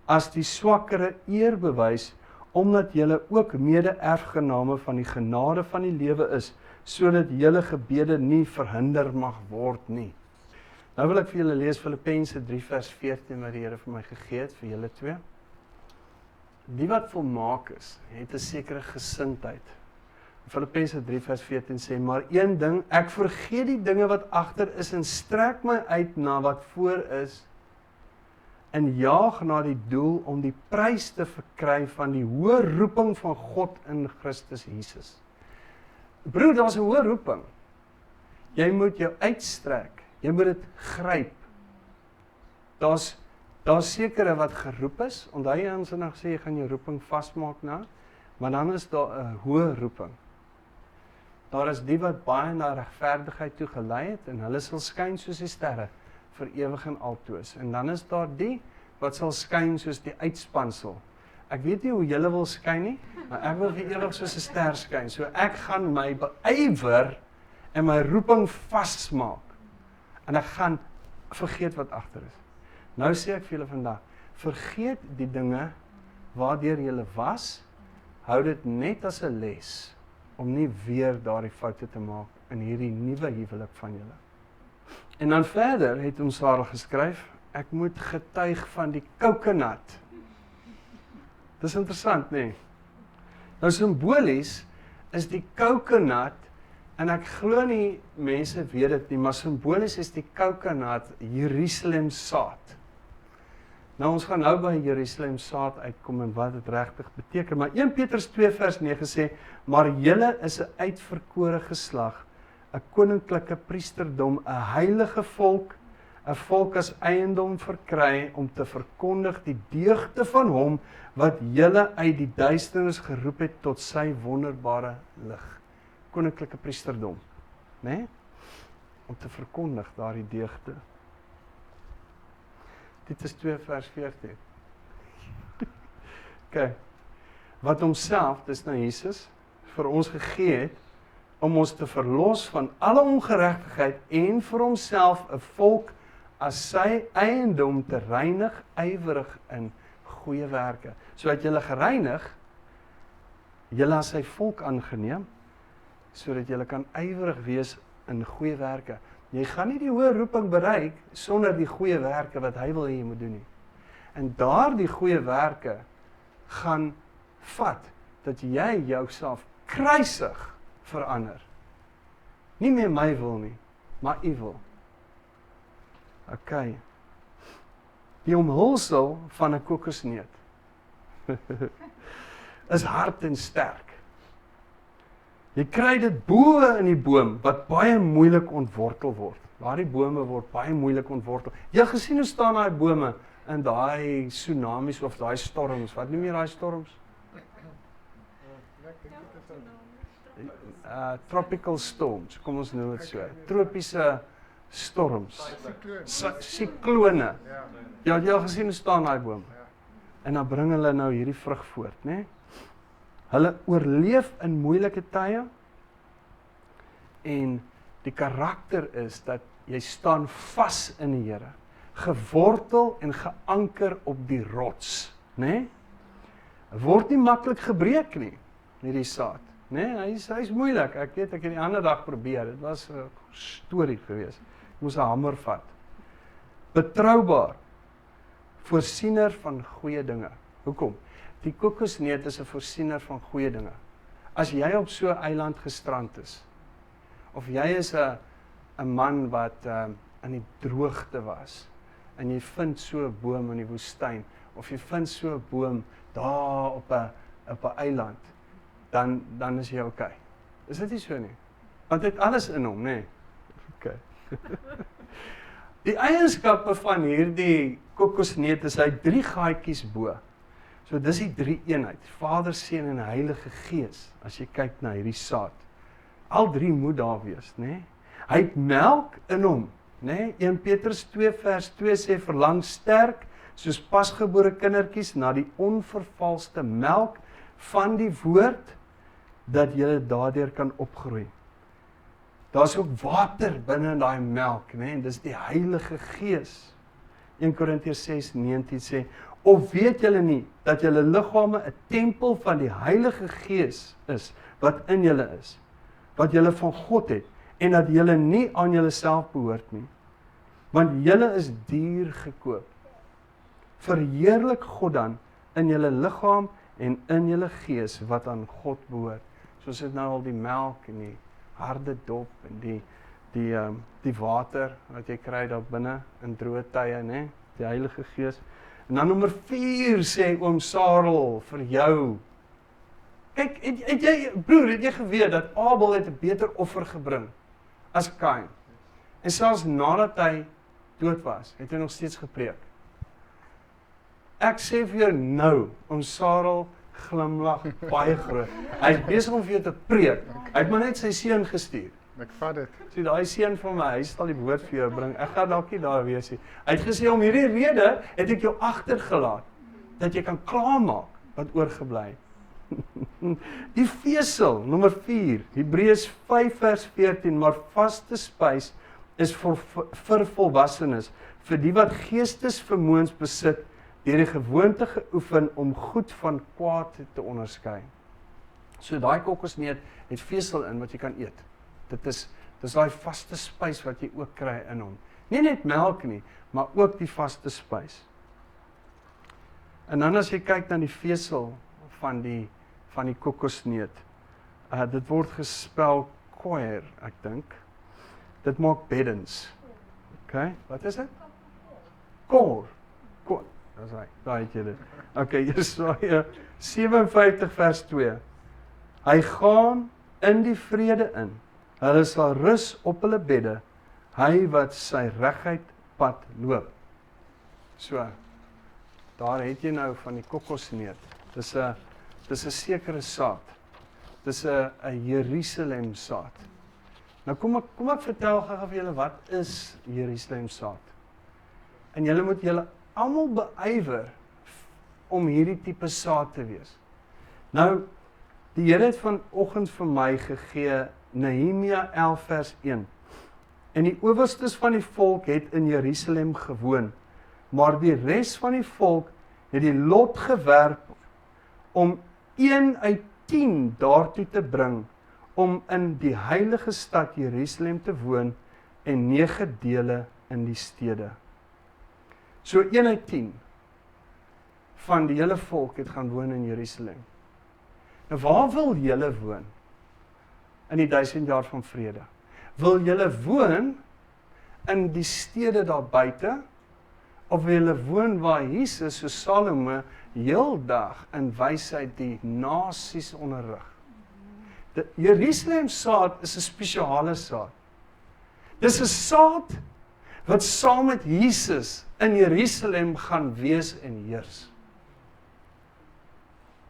as die swakkere eer bewys, omdat julle ook mede-erfgename van die genade van die lewe is, sodat julle gebede nie verhinder mag word nie. Nou wil ek vir julle lees Filippense 3 vers 14 wat die Here vir my gegee het vir julle twee. Die wat volmaak is, het 'n sekere gesindheid. Filippense 3 vers 14 sê, maar een ding, ek vergeet die dinge wat agter is en strek my uit na wat voor is en jaag na die doel om die prys te verkry van die hoë roeping van God in Christus Jesus. Broer, daar's 'n hoë roeping. Jy moet jou uitstrek, jy moet dit gryp. Daar's sekere wat geroep is, onthou jy ons het nog gesê jy gaan jou roeping vasmaak na, maar dan is daar 'n hoë roeping. Daar is die wat baie na regverdigheid toe gelei het en hulle sal skyn soos die sterre vir ewig en altoos. En dan is daar die wat sal skyn soos die uitspansel. Ek weet nie hoe julle wil skyn nie, maar ek wil vir ewig soos 'n ster skyn. So ek gaan my beywer en my roeping vasmaak. En ek gaan vergeet wat agter is. Nou sê ek vir julle vandag, vergeet die dinge waardeur julle was, hou dit net as 'n les om nie weer daardie foute te maak in hierdie nuwe huwelik van julle. En dan verder het ons Sarah geskryf, ek moet getuig van die coconut. Dis interessant, nee. Nou simbolies is die coconut, en ek glo nie mense weet dit nie, maar simbolies is die coconut Jerusalem saad. Nou ons gaan nou by Jerusalem saad uitkom en wat dit regtig beteken, maar 1 Petrus 2 vers 9 sê, maar julle is 'n uitverkore geslag, 'n koninklike priesterdom, 'n heilige volk, 'n volk as eiendom verkry om te verkondig die deugde van hom wat julle uit die duisternis geroep het tot sy wonderbare lig. Koninklike priesterdom, né? Om te verkondig daardie deugde. Dit is 2 vers 14. Okay. Wat homself, dis nou Jesus, vir ons gegee het, om ons te verlos van alle ongeregtigheid en vir homself 'n volk as sy eiendom te reinig, ywerig in goeie werke. So het julle gereinig, julle as sy volk aangeneem, sodat jy kan ywerig wees in goeie werke. Jy gaan nie die hoë roeping bereik sonder die goeie werke wat hy wil hê jy moet doen nie. En daardie goeie werke gaan vat dat jy jouself kruisig verander. Nie meer my wil nie, maar u wil. OK. Die omhulsel van 'n kokosneut is hard en sterk. Jy kry dit bo in die boom wat baie moeilik ontwortel word. Daardie bome word baie moeilik ontwortel. Jy gesien hoe staan daai bome in daai tsunamies of daai storms? Wat noem jy daai storms? Tropical storms, kom ons noem dit so. Tropiese storms. Siklone. Ja, jy al gesien hoe staan daai bome? En dan bring hulle nou hierdie vrug voort, né? Hulle oorleef in moeilike tye. En die karakter is dat jy staan vas in die Here, gewortel en geanker op die rots, né? Word nie maklik gebreek nie, hierdie saad, né? Hy's moeilik. Ek weet ek het die ander dag probeer. Dit was 'n storie geweest. Ek moes 'n hamer vat. Betroubaar. Voorsiener van goeie dinge. Hoekom? Die kokosneut is 'n voorsiener van goeie dinge. As jy op so 'n eiland gestrand is, of jy is 'n man wat in die droogte was, en jy vind so 'n boom in die woestyn, of jy vind so 'n boom daar op 'n eiland, dan is jy okay. Is dit nie so nie? Want dit het alles in hom, nê? Okay. Die eienskappe van hierdie kokosneut is hy 3 gaatjies bo. So dis die 3 eenheid, Vader, Seun en Heilige Gees, as jy kyk na hierdie saad. Al 3 moet daar wees, né? Hy het melk in hom, né? 1 Petrus 2 vers 2 sê verlang sterk soos pasgebore kindertjies na die onvervalste melk van die woord dat jy daardeur kan opgroei. Daar's ook water binne in daai melk, né? En dis die Heilige Gees. 1 Korintiërs 6:19 sê, of weet julle nie dat julle liggame 'n tempel van die Heilige Gees is wat in julle is, wat julle van God het en dat julle nie aan julleself behoort nie, want julle is duur gekoop. Verheerlik God dan in julle liggaam en in julle gees wat aan God behoort. Soos dit nou al die melk en die harde dop en die water wat jy kry daar binne in droë tye, né? Die Heilige Gees. En dan nommer 4 sê oom Sarel vir jou. Kyk, het jy broer, het jy geweet dat Abel het 'n beter offer gebring as Kain? En selfs nadat hy dood was, het hy nog steeds gepreek. Ek sê vir jou nou, oom Sarel glimlag baie groot. Hy's besig om vir jou te preek. Hy het maar net sy seun gestuur. Ek vat dit. Sien, daai seun van my, hy sal die woord vir jou bring. Ek gaan dalk nie daar wees nie. Hy het gesê om hierdie rede het ek jou agtergelaat dat jy kan klaarmaak wat oorgebly het. Die vesel, nommer 4, Hebreërs 5 vers 14, maar vaste spys is vir volwassenes, vir die wat geestesvermoëns besit, deur die gewoonte geoefen om goed van kwaad te onderskei. So daai kokosneut het vesel in wat jy kan eet. Dis daai vaste spys wat jy ook kry in hom. Nie net melk nie, maar ook die vaste spys. En dan as jy kyk na die vesel van die kokosneut, dit word gespel koer, ek dink. Dit maak beddens. Okay, wat is dit? Koor. Dis reg, daai het jy dit. Okay, Jesaja 57 vers 2. Hy gaan in die vrede in. Hulle sal rus op hulle bedde, hy wat sy regheid pad loop. So, daar het jy nou van die kokosneut. Dis 'n sekere saad. Dis 'n Jerusalem saad. Nou kom ek vertel gou vir julle wat is Jerusalem saad. En julle moet julle almal beywer om hierdie tipe saad te wees. Nou, die Here het vanoggend vir my gegee Nehemia 11 vers 1. En die owerstes van die volk het in Jerusalem gewoon, maar die res van die volk het die lot gewerp om 1 uit 10 daartoe te bring, om in die heilige stad Jerusalem te woon en 9 dele in die stede. So 1 uit 10 van die hele volk het gaan woon in Jerusalem. Nou waar wil julle woon? In die 1000 jaar van vrede. Wil julle woon in die stede daar buite? Of wil julle woon waar Jesus, so Salomo, heeldag in wysheid die nasies onderrig? Die Jerusalem saad is 'n spesiale saad. Dis 'n saad wat saam met Jesus in Jerusalem gaan wees en heers.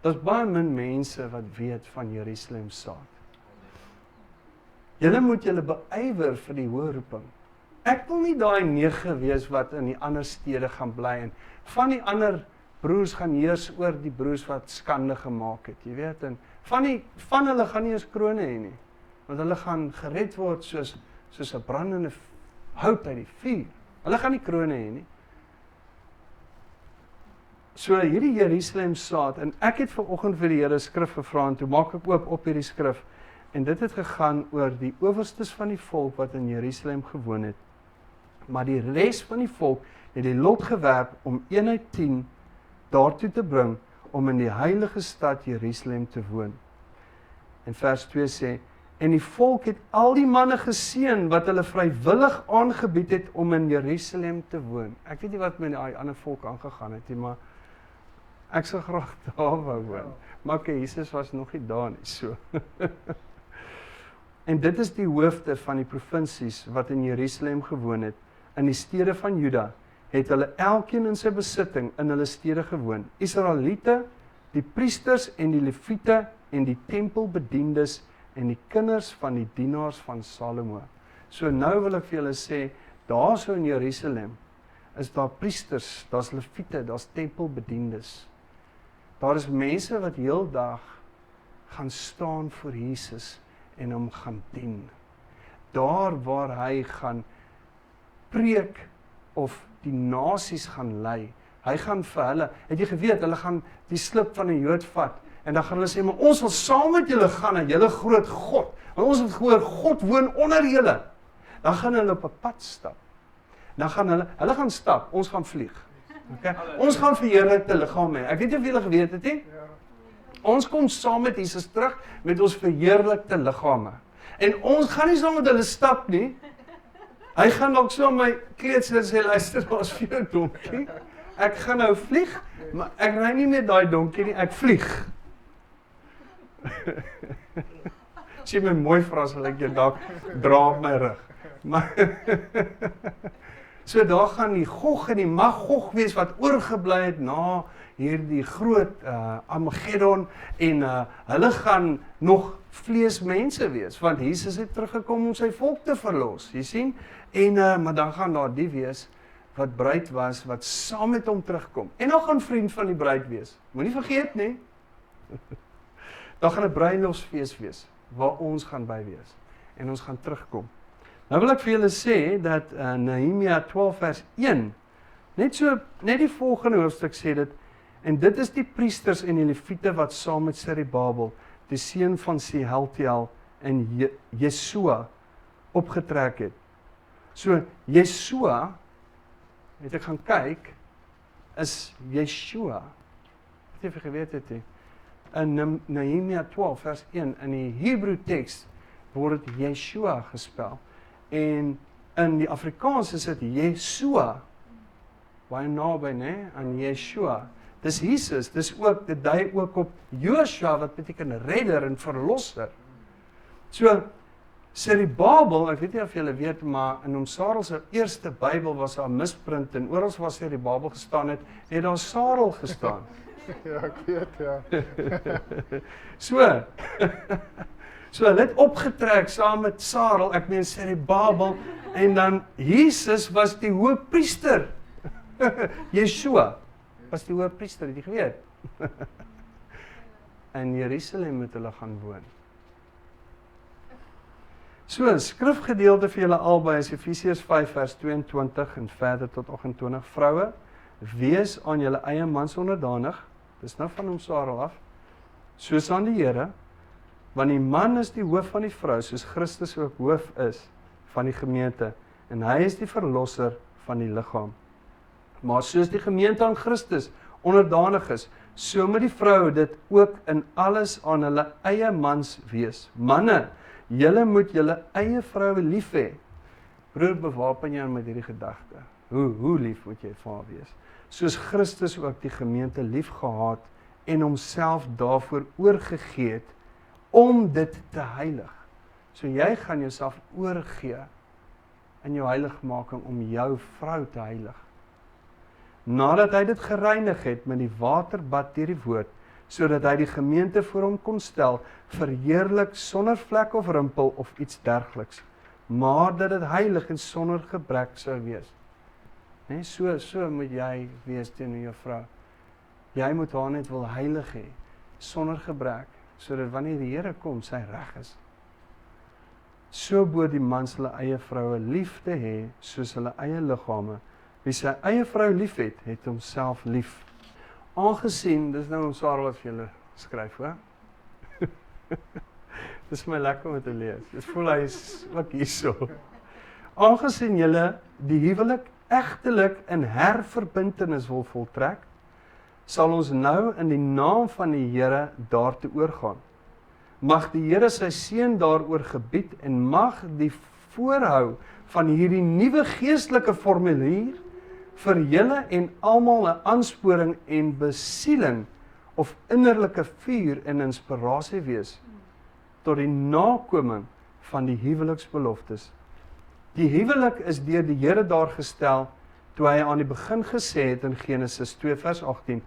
Daar's baie min mense wat weet van Jerusalem saad. Julle moet julle beywer vir die hoë roeping. Ek wil nie daai 9 wees wat in die ander stede gaan bly en van die ander broers gaan heers oor die broers wat skande gemaak het, jy weet, en van hulle gaan nie eens krone hê nie, want hulle gaan gered word soos 'n brandende hout uit die vuur. Hulle gaan nie krone hê nie. So hierdie Jerusalem saad, en ek het vanoggend vir die Here skrif gevra en toe maak ek oop op hierdie skrif, en dit het gegaan oor die owerstes van die volk wat in Jerusalem gewoon het. Maar die res van die volk het die lot gewerp om 1 uit 10 daartoe te bring om in die heilige stad Jerusalem te woon. En vers 2 sê, en die volk het al die manne geseën wat hulle vrywillig aangebied het om in Jerusalem te woon. Ek weet nie wat met die ander volk aangegaan het nie, maar ek sou graag daar wou woon. Maar okay, Jesus was nog nie daar nie, so. En dit is die hoofde van die provinsies wat in Jerusalem gewoon het. In die stede van Juda het hulle elkeen in sy besitting in hulle stede gewoon. Israeliete, die priesters en die leviete en die tempelbediendes en die kinders van die dienaars van Salomo. So nou wil ek vir julle sê, daar so in Jerusalem is daar priesters, daar's leviete, daar's tempelbediendes. Daar is mense wat heeldag gaan staan voor Jesus en hom gaan dien. Daar waar hy gaan preek of die nasies gaan lei. Hy gaan vir hulle, het jy geweet, hulle gaan die slip van 'n Jood vat en dan gaan hulle sê, maar ons wil saam met julle gaan na julle groot God. Want ons het gehoor God woon onder julle. Dan gaan hulle op 'n pad stap. Dan gaan hulle gaan stap, ons gaan vlieg. Okay? Ons gaan verheerlikte liggame hê. Ek weet nie of julle geweet het nie. Ons kom saam met Jesus terug met ons verheerlikte liggame. En ons gaan nie saam met hulle stap nie. Hy gaan dalk so my kleed sê, luister, daar's vir jou donkie. Ek gaan nou vlieg, maar ek ry nie met daai donkie nie, ek vlieg. As jy my mooi vra, sal ek jou dalk dra op my rug. Maar so daar gaan die Gog en die Magog wees wat oorgebly het na hierdie groot Armageddon en hulle gaan nog vleesmense wees, want Jesus het teruggekom om sy volk te verlos, jy sien? En maar dan gaan daar die wees wat bruid was, wat saam met hom terugkom. En dan gaan vriend van die bruid wees. Moenie vergeet nie. Dan gaan 'n bruilofsfees wees waar ons gaan by wees en ons gaan terugkom. Nou wil ek vir julle sê dat Nehemia 12 vers 1 net die volgende hoofstuk sê dit, en dit is die priesters en die leviete wat saam met Zerubabel, die seun van Sealtiel en Jesua opgetrek het. So Jesua, het ek gaan kyk, is Yeshua. Het jy geweet het nie? In Nehemia 12 vers 1 in die Hebreë teks word dit Yeshua gespel. En in die Afrikaans is dit Jesua. Baie naby, né, aan Yeshua. Dis Jesus, dit dui ook op Joshua wat beteken redder en verlosser. So Zerubabel, ek weet nie of julle weet, maar in Oom Sarel se eerste Bybel was daar 'n misprint en oral waar Zerubabel gestaan het daar Sarel gestaan. Ja, ek weet, ja. So hulle het opgetrek saam met Sarel, ek meen Zerubabel, en dan Jesus was die hoëpriester. Yeshua was die hoëpriester, het jy geweet? In Jerusalem moet hulle gaan woon. So, skrifgedeelte vir julle albei is Efesiërs 5 vers 22 en verder tot 28. Vroue, wees aan julle eie mans onderdanig, dis nou van Oom Sarel af, soos aan die Here, Want die man is die hoof van die vrou, soos Christus ook hoof is van die gemeente. En hy is die verlosser van die liggaam. Maar soos die gemeente aan Christus onderdanig is, so moet die vrou dit ook in alles aan hulle eie mans wees. Manne, julle moet julle eie vroue lief hê. Broer, bewapen jou met hierdie gedagte. Hoe lief moet jy vir haar wees? Soos Christus ook die gemeente lief gehad en homself daarvoor oorgegee het, om dit te heilig. So jy gaan jouself oorgee in jou heiligmaking om jou vrou te heilig. Nadat hy dit gereinig het met die waterbad deur die woord, sodat hy die gemeente voor hom kon stel, verheerlik sonder vlek of rimpel of iets dergeliks, maar dat dit heilig en sonder gebrek sou wees. Nee, so moet jy wees teenoor jou vrou. Jy moet haar net wil heilig hê, sonder gebrek, sodat wanneer die Here kom, sy reg is. So behoort die mans hulle eie vroue lief te hê, soos hulle eie liggame. Wie sy eie vrou lief het, het homself lief. Aangesien, dis nou Sarah wat vir julle skryf, hoor. Dis my lekker om te lees. Dis voel hy is ook hierso. Aangesien julle die huwelik egtelik in herverbintenis wil voltrek, sal ons nou in die naam van die Here daartoe oorgaan. Mag die Here sy seën daaroor gebied en mag die voorhou van hierdie nuwe geestelike formulier vir julle en almal 'n aansporing en besieling of innerlike vuur en inspirasie wees tot die nakoming van die huweliksbeloftes. Die huwelik is deur die Here daar gestel toe hy aan die begin gesê het in Genesis 2 vers 18,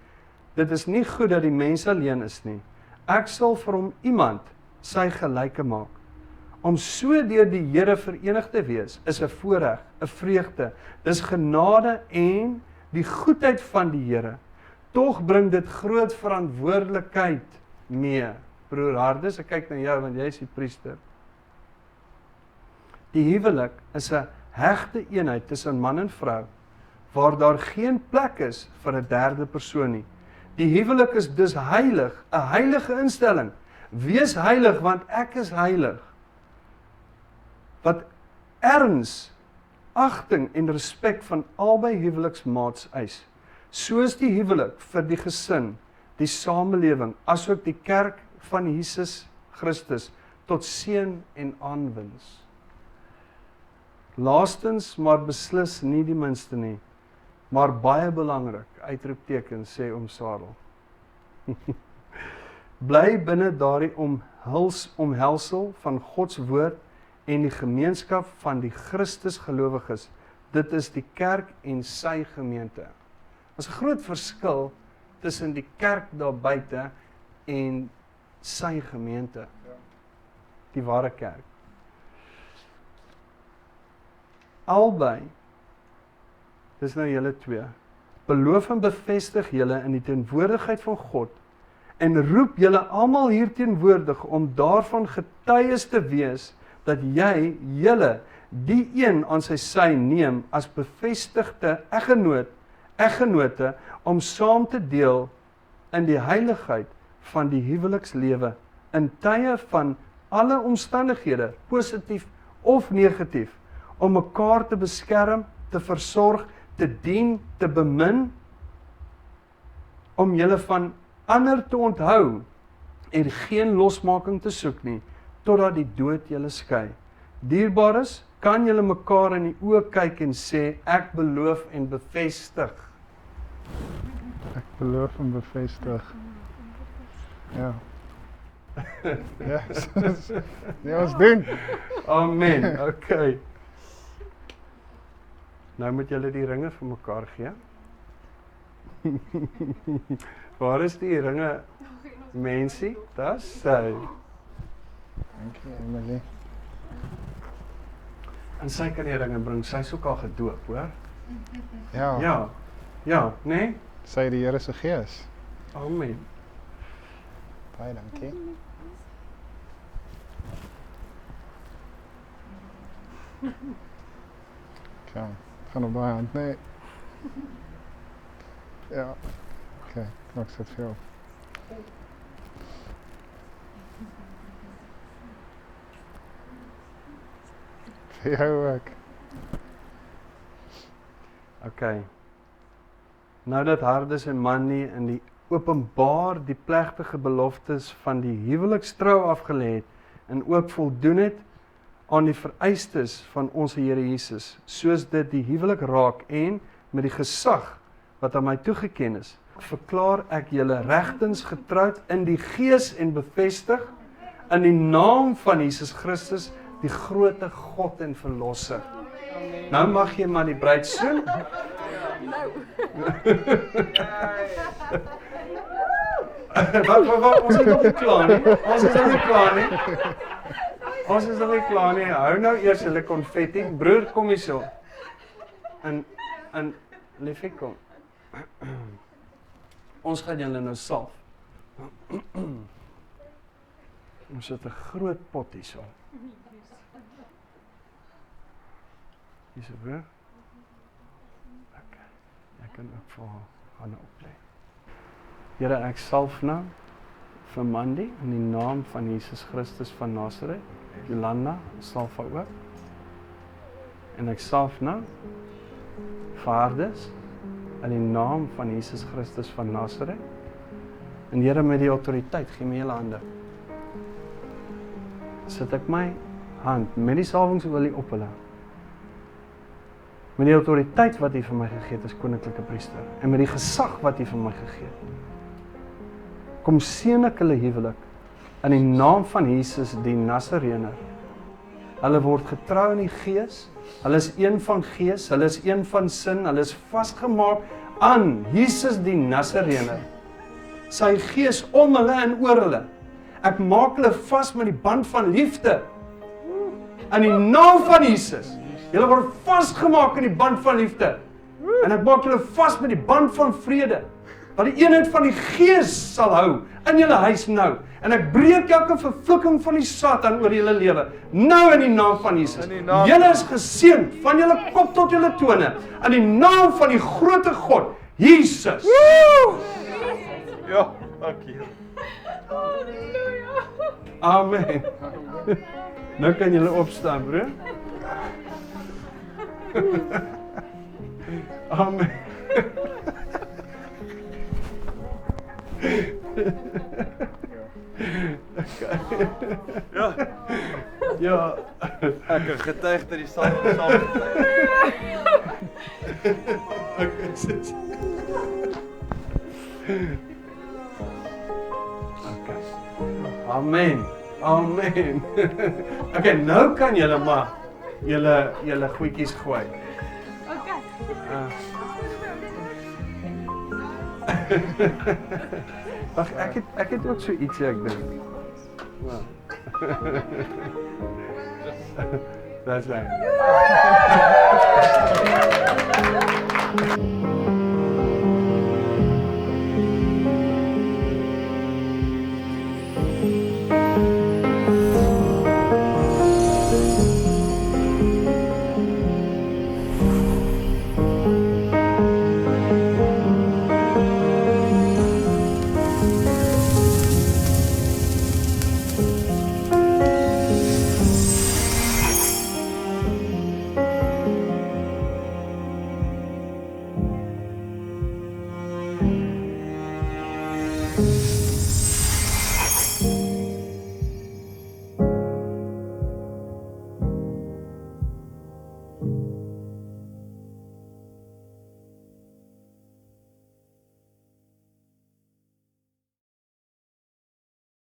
dit is nie goed dat die mens alleen is nie. Ek sal vir hom iemand sy gelyke maak. Om so deur die Here verenig te wees, is 'n voorreg, 'n vreugde. Dis genade en die goedheid van die Here. Tog bring dit groot verantwoordelikheid mee. Broer Hardes, ek kyk na jou want jy is die priester. Die huwelik is 'n hegte eenheid tussen man en vrou, waar daar geen plek is vir 'n derde persoon nie. Die huwelik is dus heilig, 'n heilige instelling. Wees heilig want ek is heilig. Wat erns, agting en respek van albei huweliksmaats eis. Soos die huwelik vir die gesin, die samelewing, asook die kerk van Jesus Christus tot seën en aanwins. Laastens, maar beslis nie die minste nie, maar baie belangrik, uitroepteken, sê oom Sarel. Bly binne daardie omhelsel van Gods woord en die gemeenskap van die Christus gelowiges. Dit is die kerk en sy gemeente. Daar is 'n groot verskil tussen die kerk daar buite en sy gemeente. Die ware kerk. Albei, dis nou julle twee, beloof en bevestig julle in die teenwoordigheid van God en roep julle almal hier teenwoordig om daarvan getuies te wees dat jy julle die een aan sy neem as bevestigde eggenote om saam te deel in die heiligheid van die huwelikslewe in tye van alle omstandighede, positief of negatief, om mekaar te beskerm, te versorg, te dien, te bemin, om julle van ander te onthou en geen losmaking te soek nie, totdat die dood julle skei. Dierbares, kan julle mekaar in die oë kyk en sê, ek beloof en bevestig. Ek beloof en bevestig. Ja. Ja, nee, ons doen. Amen, okay. Nou moet julle die ringe vir mekaar gee. Waar is die ringe, mensie? Dis sy. Dankie, Emily. En sy kan die ringe bring, sy is ook al gedoop, hoor? Ja, Ja, nee? sy die Here se gees. Amen. Baie dankie. Okay, gaan op daai hand, nee. Ja, okay, maak dit veel. Vir jou ook. Okay. Nou dat Hardes en Mandy in die openbaar die plegtige beloftes van die huwelikstrou afgelê het en ook voldoen het aan die vereistes van ons Here Jesus, soos dit die huwelik raak en met die gesag wat aan my toegeken is, verklaar ek julle regtens getroud in die Gees en bevestig in die naam van Jesus Christus, die groote God en Verlosser. Nou mag jy maar die bruid soen. Wat, ons is nog nie klaar nie. Ons is nog nie klaar nie. Hou nou eers hulle konfetti. Broer, kom hier so. En liefie, kom. Ons gaan julle nou salf. Ons het 'n groot pot hier so. Hier so, broer. Okay. Ek kan ook vir Hanne oplê. Here, ek salf nou vir Mandy in die naam van Jesus Christus van Nazareth. Jolanda, salf haar ook. En ek salf nou vir Hardes in die naam van Jesus Christus van Nazareth. En Here, met die autoriteit, gee my julle hande. Sit ek my hand met die salwingsolie op hulle. Met die autoriteit wat U vir my gegee het as koninklike priester en met die gesag wat U vir my gegee het. Kom seën ek hulle huwelik in die naam van Jesus die Nasareëner. Hulle word getrou in die Gees. Hulle is een van Gees, hulle is een van sin, hulle is vasgemaak aan Jesus die Nasareëner. Sy Gees om hulle en oor hulle. Ek maak hulle vas met die band van liefde. In die naam van Jesus. Julle word vasgemaak in die band van liefde. En ek maak julle vas met die band van vrede. Wat die eenheid van die Gees sal hou in julle huis nou. En ek breek elke vervloeking van die Satan oor julle lewe. Nou in die naam van Jesus. Julle is geseënd van julle kop tot julle tone. In die naam van die grootte God, Jesus. Ja, dankie. Amen. Nou kan julle opstaan, broer. Amen. Ja. Ja. Ek het getuig dat die saam Okay, sit. Okay. Amen. Amen. Okay, nou kan julle maar julle goedjies gooi. Okay. Wag, ek het ook so ietsie ek dink. Wow. That's right.